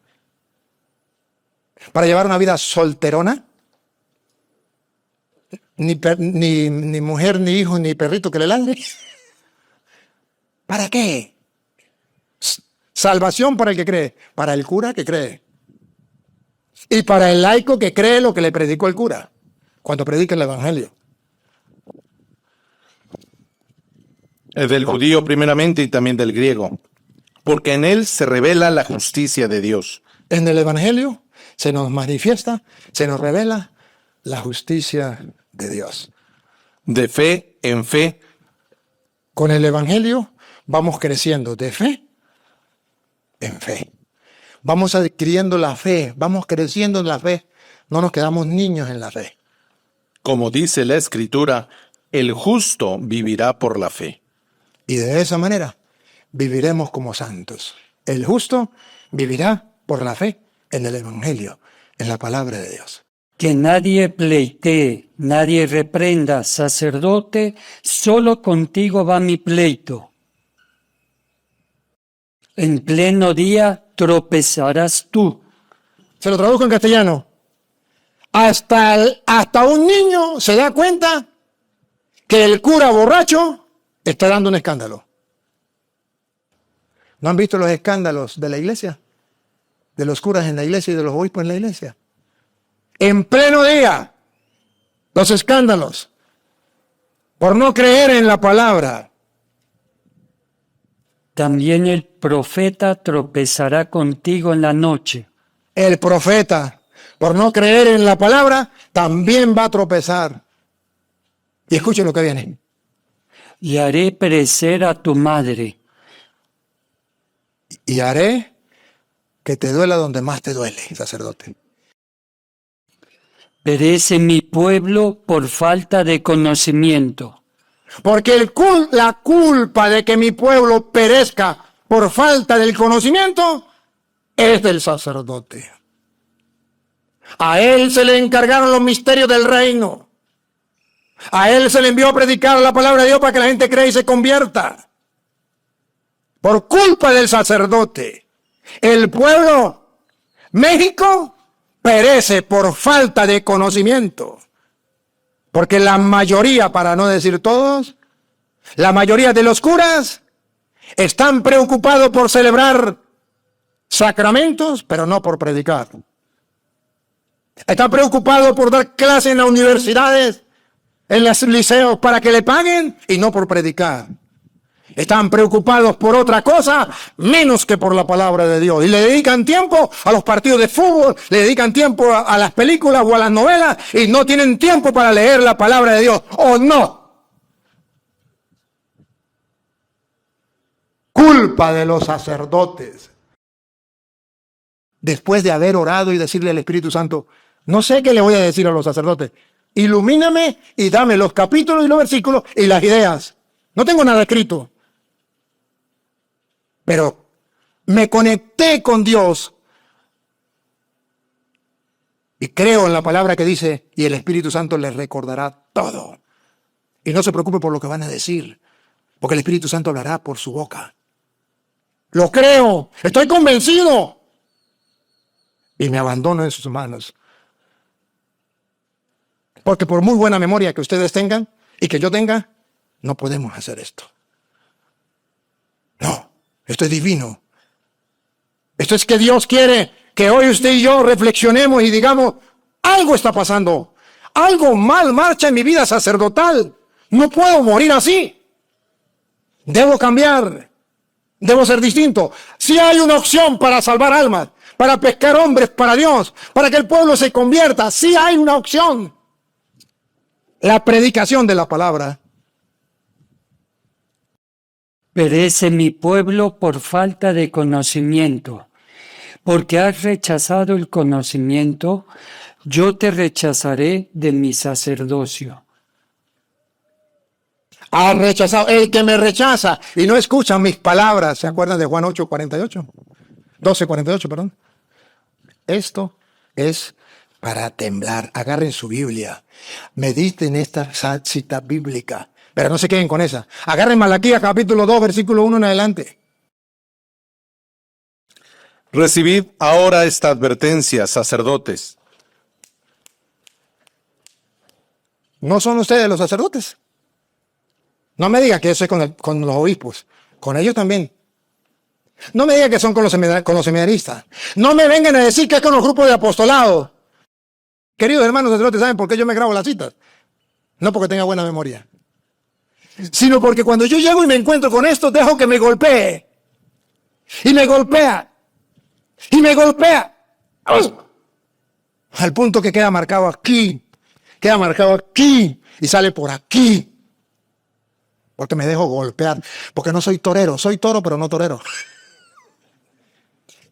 ¿Para llevar una vida solterona? Ni mujer, ni hijo, ni perrito que le ladre. ¿Para qué? Salvación para el que cree, para el cura que cree. Y para el laico que cree lo que le predicó el cura, cuando predica el evangelio. Es del judío primeramente y también del griego, porque en él se revela la justicia de Dios. En el evangelio se nos manifiesta, se nos revela la justicia de Dios. De fe en fe. Con el evangelio vamos creciendo de fe en fe. Vamos adquiriendo la fe, vamos creciendo en la fe. No nos quedamos niños en la fe. Como dice la Escritura, el justo vivirá por la fe. Y de esa manera viviremos como santos. El justo vivirá por la fe en el evangelio, en la palabra de Dios. Que nadie pleitee, nadie reprenda, sacerdote, solo contigo va mi pleito. En pleno día tropezarás tú. Se lo traduzco en castellano. Hasta un niño se da cuenta que el cura borracho está dando un escándalo. ¿No han visto los escándalos de la iglesia? De los curas en la iglesia y de los obispos en la iglesia. En pleno día, los escándalos por no creer en la palabra. También el profeta tropezará contigo en la noche. El profeta, por no creer en la palabra, también va a tropezar. Y escuchen lo que viene. Y haré perecer a tu madre. Y haré que te duela donde más te duele, sacerdote. Perece mi pueblo por falta de conocimiento. Porque la culpa de que mi pueblo perezca por falta del conocimiento es del sacerdote. A él se le encargaron los misterios del reino. A él se le envió a predicar la palabra de Dios para que la gente crea y se convierta. Por culpa del sacerdote, el pueblo, México, perece por falta de conocimiento. Porque la mayoría, para no decir todos, la mayoría de los curas están preocupados por celebrar sacramentos, pero no por predicar. Están preocupados por dar clases en las universidades, en los liceos, para que le paguen y no por predicar. Están preocupados por otra cosa menos que por la palabra de Dios. Y le dedican tiempo a los partidos de fútbol, le dedican tiempo a las películas o a las novelas y no tienen tiempo para leer la palabra de Dios. ¿O no? Culpa de los sacerdotes. Después de haber orado y decirle al Espíritu Santo, no sé qué le voy a decir a los sacerdotes. Ilumíname y dame los capítulos y los versículos y las ideas. No tengo nada escrito. Pero me conecté con Dios y creo en la palabra que dice, y el Espíritu Santo les recordará todo. Y no se preocupe por lo que van a decir, porque el Espíritu Santo hablará por su boca. Lo creo, estoy convencido. Y me abandono en sus manos. Porque por muy buena memoria que ustedes tengan y que yo tenga, no podemos hacer esto. No, esto es divino. Esto es que Dios quiere que hoy usted y yo reflexionemos y digamos, algo está pasando. Algo mal marcha en mi vida sacerdotal. No puedo morir así. Debo cambiar. Debo ser distinto. Si hay una opción para salvar almas, para pescar hombres para Dios, para que el pueblo se convierta, si hay una opción. La predicación de la palabra. Perece mi pueblo por falta de conocimiento. Porque has rechazado el conocimiento, yo te rechazaré de mi sacerdocio. Ha rechazado, el que me rechaza y no escucha mis palabras. ¿Se acuerdan de Juan 8:48? 12:48, perdón. Esto es para temblar. Agarren su Biblia. Mediten esta cita bíblica. Pero no se queden con esa. Agarren Malaquías capítulo 2, versículo 1 en adelante. Recibid ahora esta advertencia, sacerdotes. ¿No son ustedes los sacerdotes? No me diga que eso es con los obispos. Con ellos también. No me diga que son con los seminaristas. No me vengan a decir que es con los grupos de apostolado. Queridos hermanos sacerdotes, ¿saben por qué yo me grabo las citas? No porque tenga buena memoria, sino porque cuando yo llego y me encuentro con esto, dejo que me golpee. Y me golpea. Y me golpea. Al punto que queda marcado aquí. Queda marcado aquí. Y sale por aquí. Porque me dejo golpear. Porque no soy torero. Soy toro, pero no torero.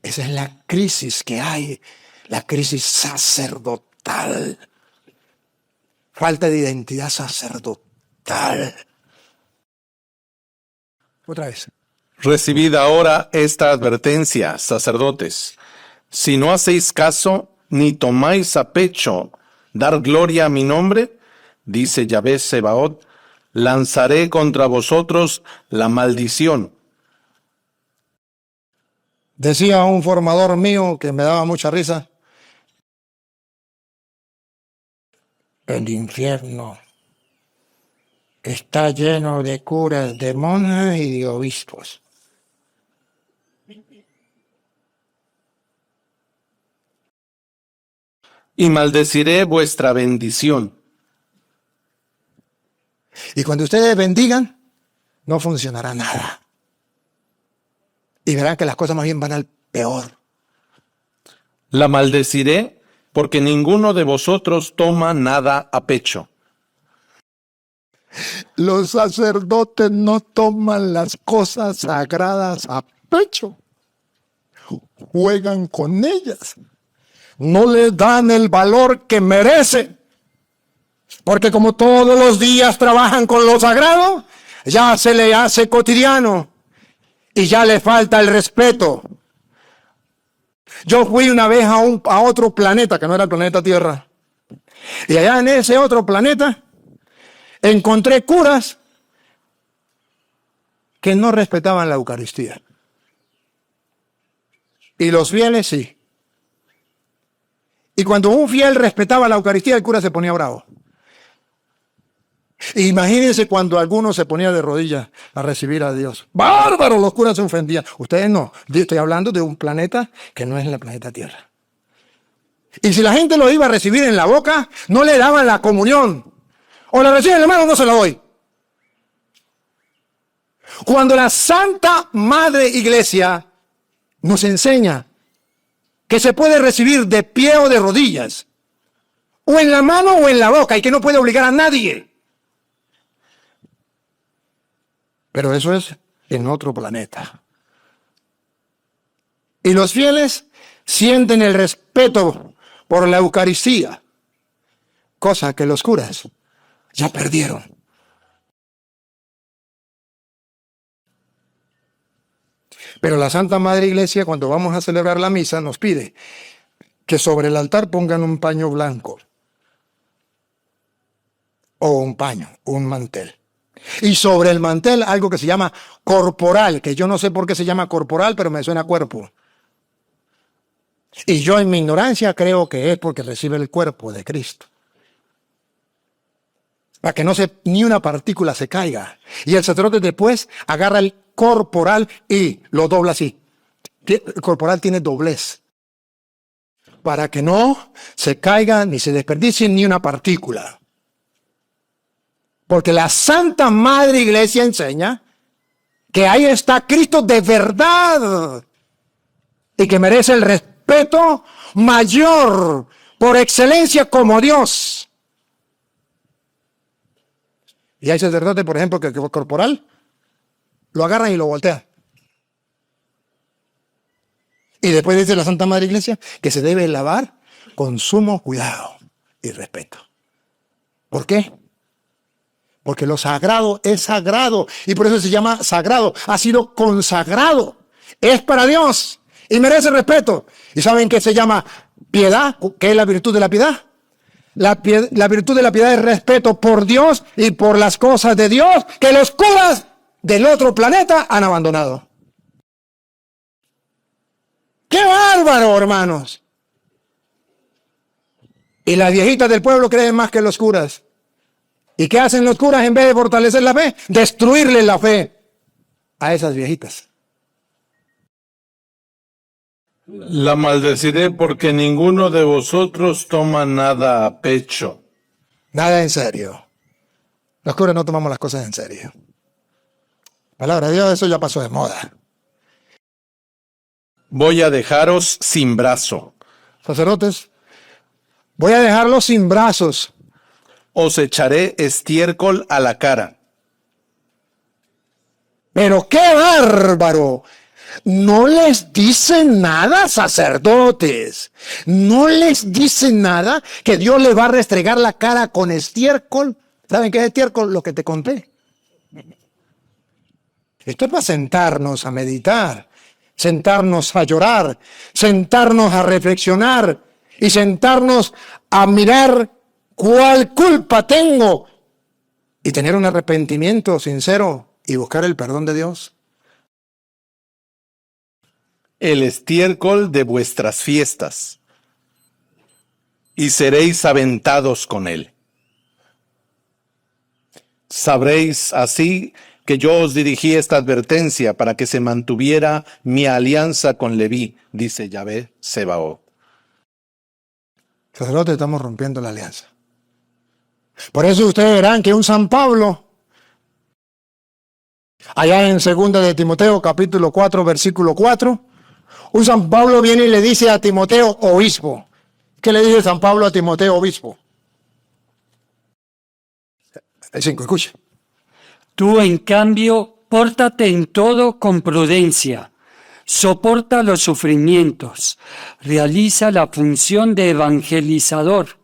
Esa es la crisis que hay. La crisis sacerdotal. Falta de identidad sacerdotal. Otra vez. Recibid ahora esta advertencia, sacerdotes. Si no hacéis caso, ni tomáis a pecho dar gloria a mi nombre, dice Yahvé Sebaot, lanzaré contra vosotros la maldición. Decía un formador mío que me daba mucha risa. El infierno está lleno de curas, de monjas y de obispos. Y maldeciré vuestra bendición. Y cuando ustedes bendigan, no funcionará nada. Y verán que las cosas más bien van al peor. La maldeciré porque ninguno de vosotros toma nada a pecho. Los sacerdotes no toman las cosas sagradas a pecho. Juegan con ellas. No le dan el valor que merece. Porque como todos los días trabajan con lo sagrado, ya se le hace cotidiano. Y ya le falta el respeto. Yo fui una vez a otro planeta, que no era el planeta Tierra. Y allá en ese otro planeta, encontré curas que no respetaban la Eucaristía. Y los fieles sí. Y cuando un fiel respetaba la Eucaristía, el cura se ponía bravo. Imagínense cuando alguno se ponía de rodillas a recibir a Dios. ¡Bárbaro! Los curas se ofendían. Ustedes no. Yo estoy hablando de un planeta que no es el planeta Tierra. Y si la gente lo iba a recibir en la boca, no le daban la comunión. O la reciben en la mano o no se la doy. Cuando la Santa Madre Iglesia nos enseña que se puede recibir de pie o de rodillas, o en la mano o en la boca, y que no puede obligar a nadie. Pero eso es en otro planeta. Y los fieles sienten el respeto por la Eucaristía, cosa que los curas ya perdieron. Pero la Santa Madre Iglesia, cuando vamos a celebrar la misa, nos pide que sobre el altar pongan un paño blanco, o un paño, un mantel. Y sobre el mantel algo que se llama corporal, que yo no sé por qué se llama corporal, pero me suena a cuerpo. Y yo en mi ignorancia creo que es porque recibe el cuerpo de Cristo. Para que ni una partícula se caiga. Y el sacerdote después agarra el corporal y lo dobla así. El corporal tiene doblez. Para que no se caiga ni se desperdicie ni una partícula. Porque la Santa Madre Iglesia enseña que ahí está Cristo de verdad y que merece el respeto mayor por excelencia como Dios. Y hay sacerdotes, por ejemplo, que corporal lo agarran y lo voltean. Y después dice la Santa Madre Iglesia que se debe lavar con sumo cuidado y respeto. ¿Por qué? Porque lo sagrado es sagrado y por eso se llama sagrado. Ha sido consagrado. Es para Dios y merece respeto. ¿Y saben qué se llama piedad? ¿Qué es la virtud de la piedad? La virtud de la piedad es respeto por Dios y por las cosas de Dios que los curas del otro planeta han abandonado. ¡Qué bárbaro, hermanos! Y las viejitas del pueblo creen más que los curas. ¿Y qué hacen los curas en vez de fortalecer la fe? Destruirle la fe a esas viejitas. La maldeciré porque ninguno de vosotros toma nada a pecho. Nada en serio. Los curas no tomamos las cosas en serio. Palabra de Dios, eso ya pasó de moda. Voy a dejaros sin brazo. Sacerdotes, voy a dejarlos sin brazos. Os echaré estiércol a la cara. Pero qué bárbaro. No les dicen nada, sacerdotes. No les dicen nada que Dios les va a restregar la cara con estiércol. ¿Saben qué es estiércol? Lo que te conté. Esto es para sentarnos a meditar, sentarnos a llorar, sentarnos a reflexionar y sentarnos a mirar cuál culpa tengo y tener un arrepentimiento sincero y buscar el perdón de Dios. El estiércol de vuestras fiestas, y seréis aventados con él. Sabréis así que yo os dirigí esta advertencia para que se mantuviera mi alianza con Leví, dice Yahvé Sebaot. Sacerdote, estamos rompiendo la alianza. Por eso ustedes verán que un San Pablo, allá en 2 de Timoteo, capítulo 4, versículo 4, un San Pablo viene y le dice a Timoteo, obispo. ¿Qué le dice San Pablo a Timoteo, obispo? El 5, escuche. Tú, en cambio, pórtate en todo con prudencia, soporta los sufrimientos, realiza la función de evangelizador.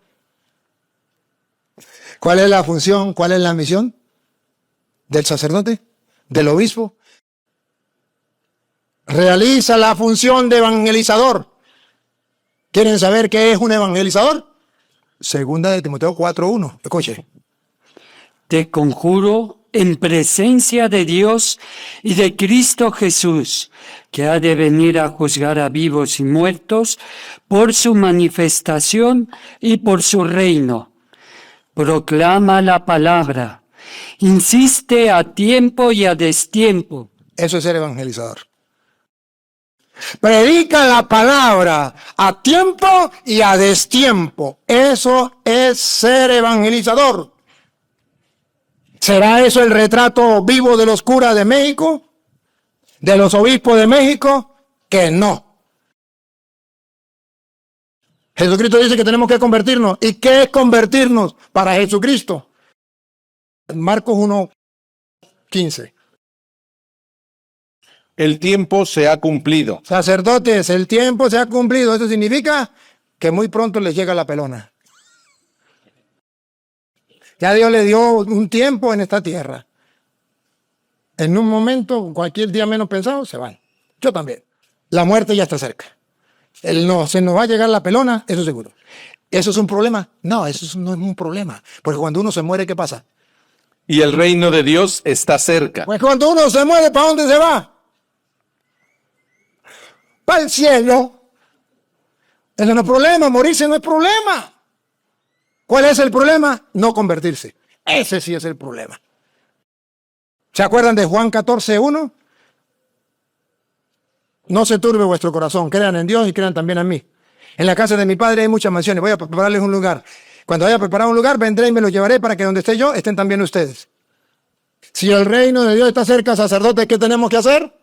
¿Cuál es la función? ¿Cuál es la misión del sacerdote? ¿Del obispo? Realiza la función de evangelizador. ¿Quieren saber qué es un evangelizador? 2 de Timoteo 4:1. Escuche. Te conjuro en presencia de Dios y de Cristo Jesús, que ha de venir a juzgar a vivos y muertos por su manifestación y por su reino. Proclama la palabra, insiste a tiempo y a destiempo. Eso es ser evangelizador. Predica la palabra a tiempo y a destiempo. Eso es ser evangelizador. ¿Será eso el retrato vivo de los curas de México? ¿De los obispos de México? Que no. Jesucristo dice que tenemos que convertirnos. ¿Y qué es convertirnos para Jesucristo? Marcos 1:15. El tiempo se ha cumplido. Sacerdotes, el tiempo se ha cumplido. Eso significa que muy pronto les llega la pelona. Ya Dios le dio un tiempo en esta tierra. En un momento, cualquier día menos pensado, se van. Yo también. La muerte ya está cerca. Se nos va a llegar la pelona, eso seguro. ¿Eso es un problema? No, eso no es un problema. Porque cuando uno se muere, ¿qué pasa? Y el reino de Dios está cerca. Pues cuando uno se muere, ¿para dónde se va? Para el cielo. Eso no es problema, morirse no es problema. ¿Cuál es el problema? No convertirse. Ese sí es el problema. ¿Se acuerdan de Juan 14:1? No se turbe vuestro corazón, crean en Dios y crean también en mí. En la casa de mi Padre hay muchas mansiones, voy a prepararles un lugar. Cuando haya preparado un lugar, vendré y me lo llevaré para que donde esté yo, estén también ustedes. Si el reino de Dios está cerca, sacerdotes, ¿qué tenemos que hacer?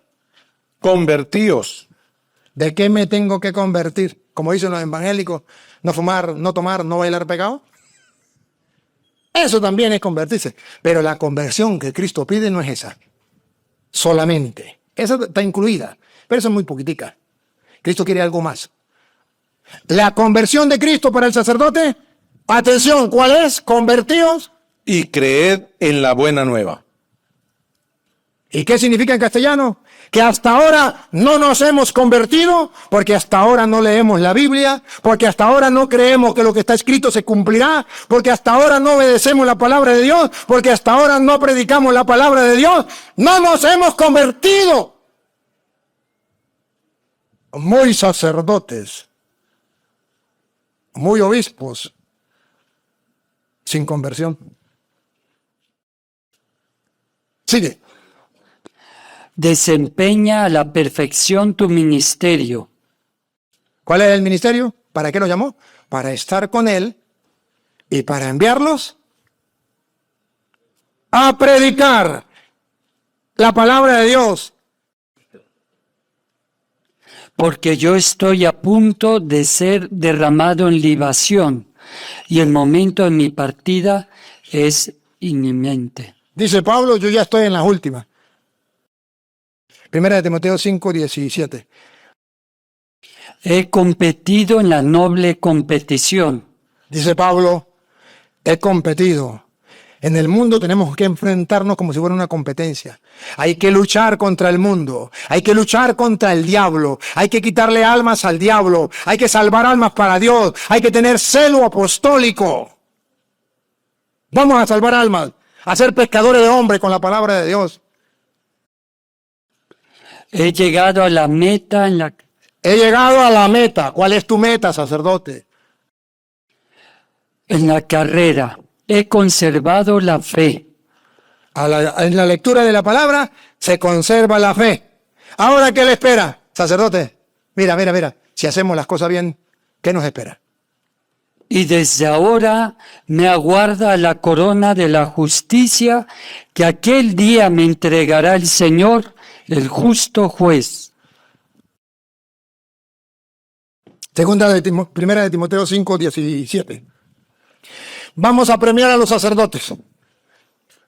Convertíos. ¿De qué me tengo que convertir? Como dicen los evangélicos, no fumar, no tomar, no bailar pecado. Eso también es convertirse. Pero la conversión que Cristo pide no es esa. Solamente. Esa está incluida. Pero eso es muy poquitica. Cristo quiere algo más. La conversión de Cristo para el sacerdote, atención, ¿cuál es? Convertidos. Y creed en la buena nueva. ¿Y qué significa en castellano? Que hasta ahora no nos hemos convertido, porque hasta ahora no leemos la Biblia, porque hasta ahora no creemos que lo que está escrito se cumplirá, porque hasta ahora no obedecemos la palabra de Dios, porque hasta ahora no predicamos la palabra de Dios. No nos hemos convertido. Muy sacerdotes, muy obispos, sin conversión. Sigue. Desempeña a la perfección tu ministerio. ¿Cuál es el ministerio? ¿Para qué lo llamó? Para estar con Él y para enviarlos a predicar la palabra de Dios. Porque yo estoy a punto de ser derramado en libación y el momento de mi partida es inminente. Dice Pablo, yo ya estoy en las últimas. Primera de Timoteo 5:17. He competido en la noble competición. Dice Pablo, he competido. En el mundo tenemos que enfrentarnos como si fuera una competencia. Hay que luchar contra el mundo. Hay que luchar contra el diablo. Hay que quitarle almas al diablo. Hay que salvar almas para Dios. Hay que tener celo apostólico. Vamos a salvar almas. A ser pescadores de hombres con la palabra de Dios. He llegado a la meta He llegado a la meta. ¿Cuál es tu meta, sacerdote? en la carrera. He conservado la fe. En la lectura de la palabra se conserva la fe. Ahora, ¿qué le espera, sacerdote? Mira. Si hacemos las cosas bien, ¿qué nos espera? Y desde ahora me aguarda la corona de la justicia que aquel día me entregará el Señor, el justo juez. Primera de Timoteo 5:17. Vamos a premiar a los sacerdotes.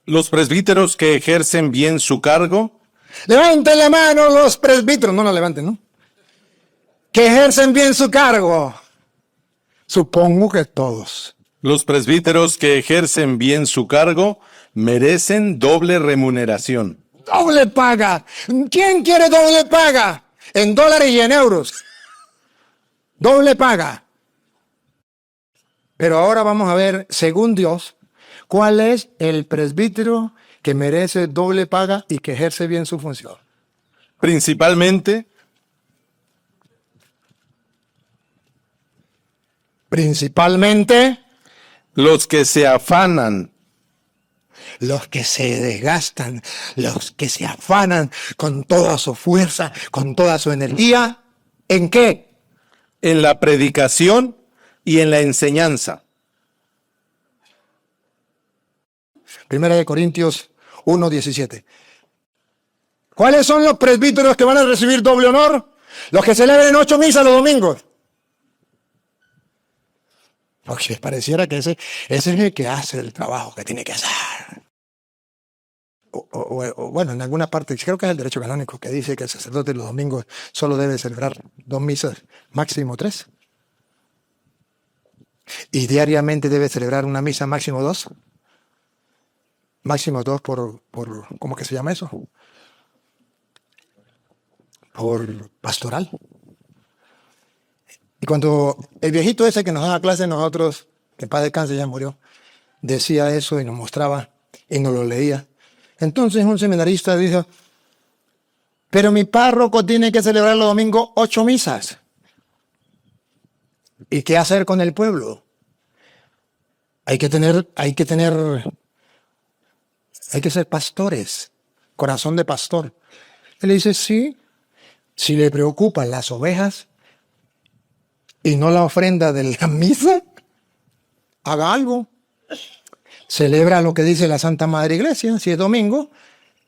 Los presbíteros que ejercen bien su cargo. Levanten la mano los presbíteros. No la levanten, ¿no? Que ejercen bien su cargo. Supongo que todos. Los presbíteros que ejercen bien su cargo merecen doble remuneración. Doble paga. ¿Quién quiere doble paga? En dólares y en euros. Doble paga. Pero ahora vamos a ver, según Dios, cuál es el presbítero que merece doble paga y que ejerce bien su función. Principalmente los que se afanan, los que se desgastan, los que se afanan con toda su fuerza, con toda su energía. ¿En qué? en la predicación y en la enseñanza. Primera de Corintios 1:17. ¿Cuáles son los presbíteros que van a recibir doble honor? Los que celebren 8 misas los domingos. Porque pareciera que ese es el que hace el trabajo que tiene que hacer. Bueno, en alguna parte, creo que es el derecho canónico que dice que el sacerdote los domingos solo debe celebrar 2 misas, máximo 3. Y diariamente debe celebrar una misa, máximo 2. Máximo 2 por ¿cómo que se llama eso? Por pastoral. Y cuando el viejito ese que nos daba clase, nosotros, que en paz descanse ya murió, decía eso y nos mostraba y nos lo leía. Entonces un seminarista dijo, pero mi párroco tiene que celebrar los domingos 8 misas. ¿Y qué hacer con el pueblo? Hay que ser pastores, corazón de pastor. Él dice, sí, si le preocupan las ovejas y no la ofrenda de la misa, haga algo. Celebra lo que dice la Santa Madre Iglesia. Si es domingo,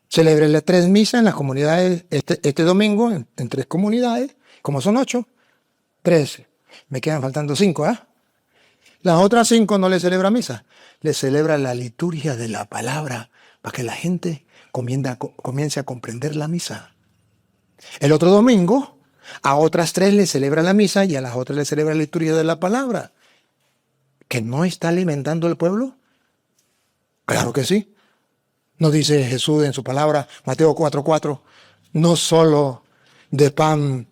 celebre 3 misas en las comunidades, este domingo, en 3 comunidades. Como son 8, 13. Me quedan faltando 5, ¿ah? Las otras 5 no le celebra misa. Le celebra la liturgia de la palabra para que la gente comience a comprender la misa. El otro domingo, a otras 3 le celebra la misa y a las otras le celebra la liturgia de la palabra. ¿Que no está alimentando el pueblo? Claro que sí. Nos dice Jesús en su palabra, Mateo 4:4, no solo de pan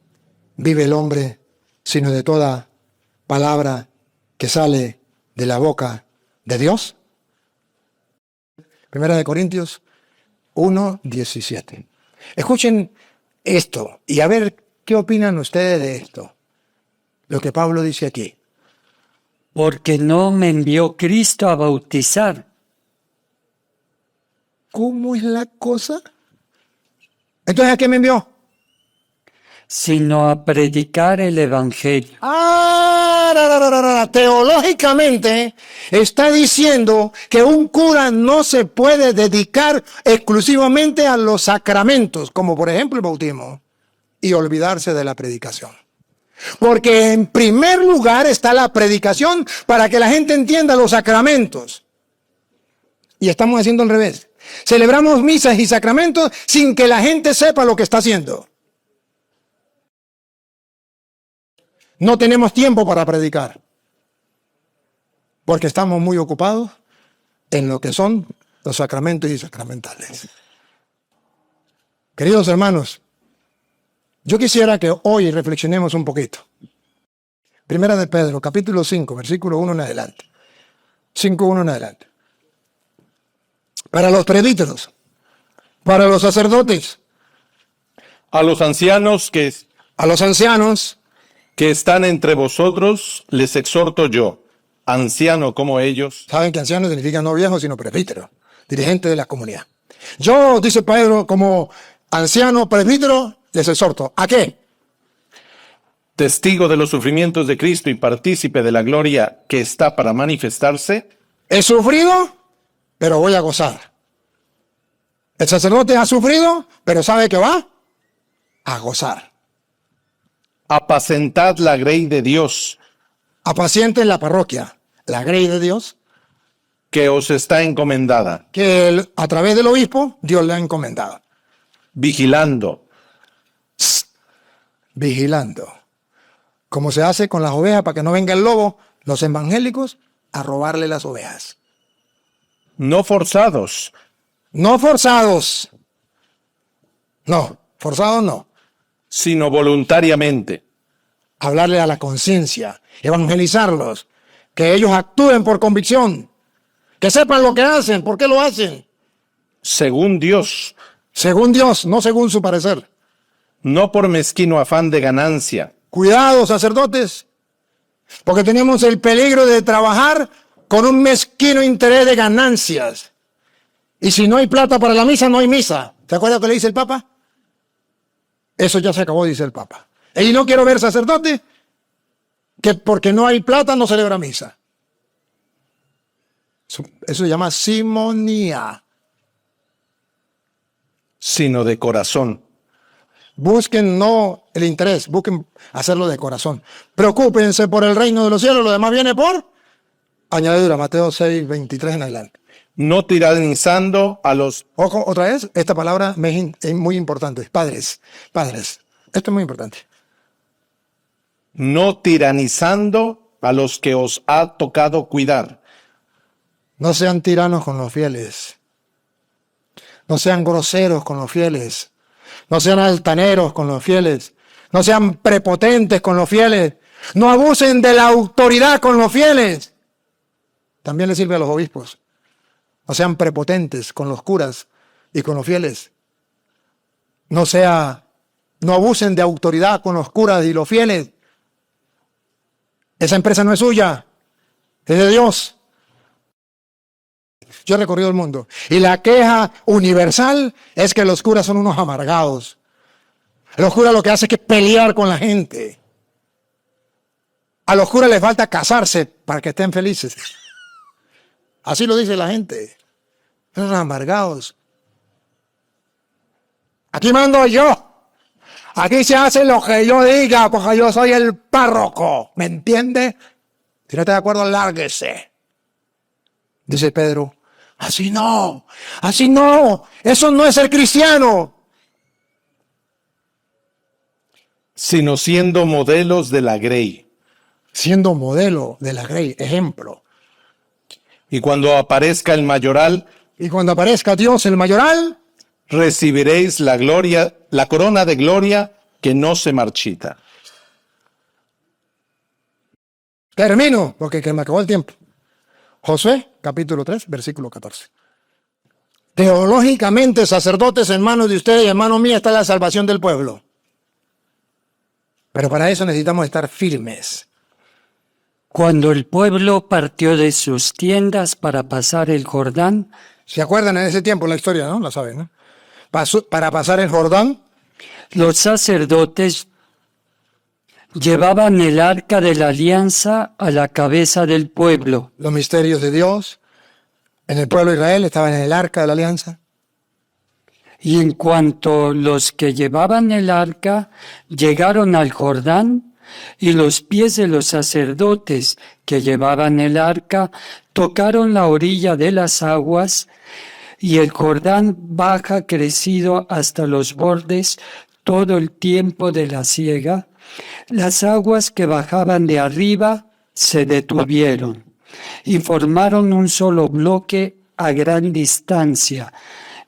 vive el hombre, sino de toda palabra que sale de la boca de Dios. Primera de Corintios 1:17. Escuchen esto y a ver qué opinan ustedes de esto. Lo que Pablo dice aquí. Porque no me envió Cristo a bautizar. ¿Cómo es la cosa? Entonces, ¿a qué me envió? Sino a predicar el Evangelio. Teológicamente está diciendo que un cura no se puede dedicar exclusivamente a los sacramentos, como por ejemplo el bautismo, y olvidarse de la predicación. Porque en primer lugar está la predicación para que la gente entienda los sacramentos. Y estamos haciendo al revés. Celebramos misas y sacramentos sin que la gente sepa lo que está haciendo. No tenemos tiempo para predicar, porque estamos muy ocupados en lo que son los sacramentos y sacramentales. Queridos hermanos, yo quisiera que hoy reflexionemos un poquito. Primera de Pedro, capítulo 5, versículo 1 en adelante. 5:1 en adelante. Para los presbíteros, para los sacerdotes, A los ancianos que están entre vosotros, les exhorto yo, anciano como ellos. saben que anciano significa no viejo, sino presbítero, dirigente de la comunidad. Yo, dice Pedro, como anciano presbítero, les exhorto. ¿A qué? Testigo de los sufrimientos de Cristo y partícipe de la gloria que está para manifestarse. He sufrido, pero voy a gozar. El sacerdote ha sufrido, pero sabe que va a gozar. Apacentad la grey de Dios, Apaciente en la parroquia, la grey de Dios, que os está encomendada, que a través del obispo, Dios le ha encomendado. vigilando, Vigilando. Como se hace con las ovejas para que no venga el lobo, los evangélicos a robarle las ovejas. no forzados, No forzados. No, forzados no. sino voluntariamente, Hablarle a la conciencia, evangelizarlos, que ellos actúen por convicción, que sepan lo que hacen, por qué lo hacen. según Dios, Según Dios, no según su parecer. no por mezquino afán de ganancia, Cuidado, sacerdotes, porque tenemos el peligro de trabajar con un mezquino interés de ganancias. Y si no hay plata para la misa, no hay misa. ¿Se acuerda lo que le dice el Papa? Eso ya se acabó, dice el Papa. Y no quiero ver sacerdote que porque no hay plata no celebra misa. Eso se llama simonía. sino de corazón. Busquen no el interés, busquen hacerlo de corazón. Preocúpense por el reino de los cielos, lo demás viene por añadidura. Mateo 6, 23 en adelante. No tiranizando a los... Ojo, otra vez, esta palabra es muy importante. Padres, padres. Esto es muy importante. No tiranizando a los que os ha tocado cuidar. No sean tiranos con los fieles. No sean groseros con los fieles. No sean altaneros con los fieles. No sean prepotentes con los fieles. No abusen de la autoridad con los fieles. También le sirve a los obispos. No sean prepotentes con los curas y con los fieles. No abusen de autoridad con los curas y los fieles. Esa empresa no es suya, es de Dios. Yo he recorrido el mundo y la queja universal es que los curas son unos amargados. Los curas lo que hacen es que pelear con la gente. A los curas les falta casarse para que estén felices. Así lo dice la gente. Son amargados. Aquí mando yo. Aquí se hace lo que yo diga porque yo soy el párroco. ¿Me entiende? Si no está de acuerdo, lárguese. Dice Pedro. Así no. Eso no es ser cristiano. Sino siendo modelos de la grey. Siendo modelo de la grey, ejemplo. Y cuando aparezca el mayoral, Y cuando aparezca Dios el mayoral, recibiréis la gloria, la corona de gloria que no se marchita. termino, porque que me acabó el tiempo. Josué, capítulo 3, versículo 14. Teológicamente, sacerdotes, hermanos de ustedes y hermanos míos, está la salvación del pueblo. Pero para eso necesitamos estar firmes. Cuando el pueblo partió de sus tiendas para pasar el Jordán, ¿Se acuerdan en ese tiempo la historia, no? La saben, ¿no? Para pasar el Jordán, los sacerdotes llevaban el arca de la alianza a la cabeza del pueblo. los misterios de Dios, en el pueblo de Israel estaban en el arca de la alianza. Y en cuanto los que llevaban el arca llegaron al Jordán, y los pies de los sacerdotes que llevaban el arca tocaron la orilla de las aguas, y el Jordán baja crecido hasta los bordes todo el tiempo de la siega, las aguas que bajaban de arriba se detuvieron y formaron un solo bloque a gran distancia.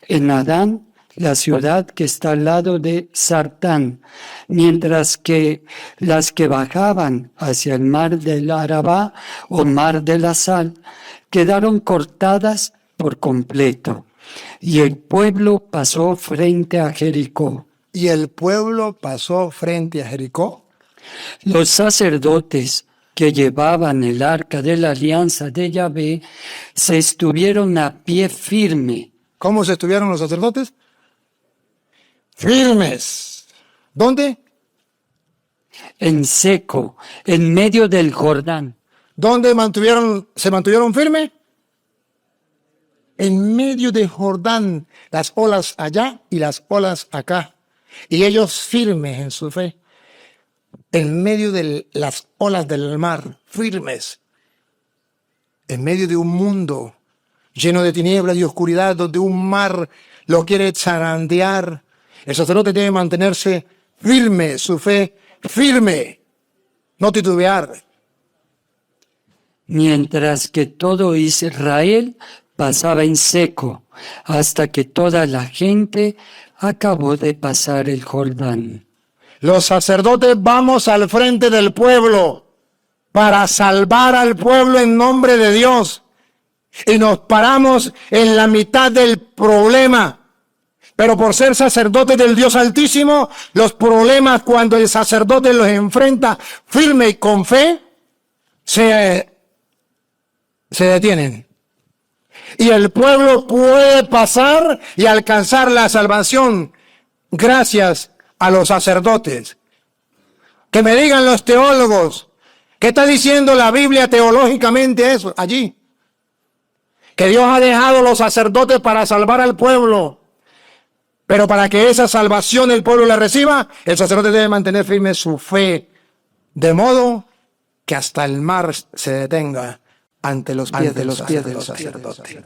En Adán, la ciudad que está al lado de Sartán, mientras que las que bajaban hacia el mar del Arabá o mar de la Sal quedaron cortadas por completo. Y el pueblo pasó frente a Jericó. Y el pueblo pasó frente a Jericó. Los sacerdotes que llevaban el arca de la alianza de Yahvé se estuvieron a pie firme. ¿Cómo se estuvieron los sacerdotes? Firmes. ¿Dónde? En seco, en medio del Jordán. ¿Dónde se mantuvieron firmes? En medio de Jordán, las olas allá y las olas acá. Y ellos firmes en su fe. En medio de las olas del mar, firmes. En medio de un mundo lleno de tinieblas y oscuridad, donde un mar lo quiere zarandear. El sacerdote debe mantenerse firme, su fe firme, no titubear. Mientras que todo Israel pasaba en seco, hasta que toda la gente acabó de pasar el Jordán. Los sacerdotes vamos al frente del pueblo para salvar al pueblo en nombre de Dios. Y nos paramos en la mitad del problema. Pero por ser sacerdotes del Dios Altísimo, los problemas cuando el sacerdote los enfrenta firme y con fe, se detienen. Y el pueblo puede pasar y alcanzar la salvación gracias a los sacerdotes. Que me digan los teólogos, ¿qué está diciendo la Biblia teológicamente eso allí? que Dios ha dejado los sacerdotes para salvar al pueblo. Pero para que esa salvación el pueblo la reciba, el sacerdote debe mantener firme su fe, de modo que hasta el mar se detenga ante los pies del sacerdote.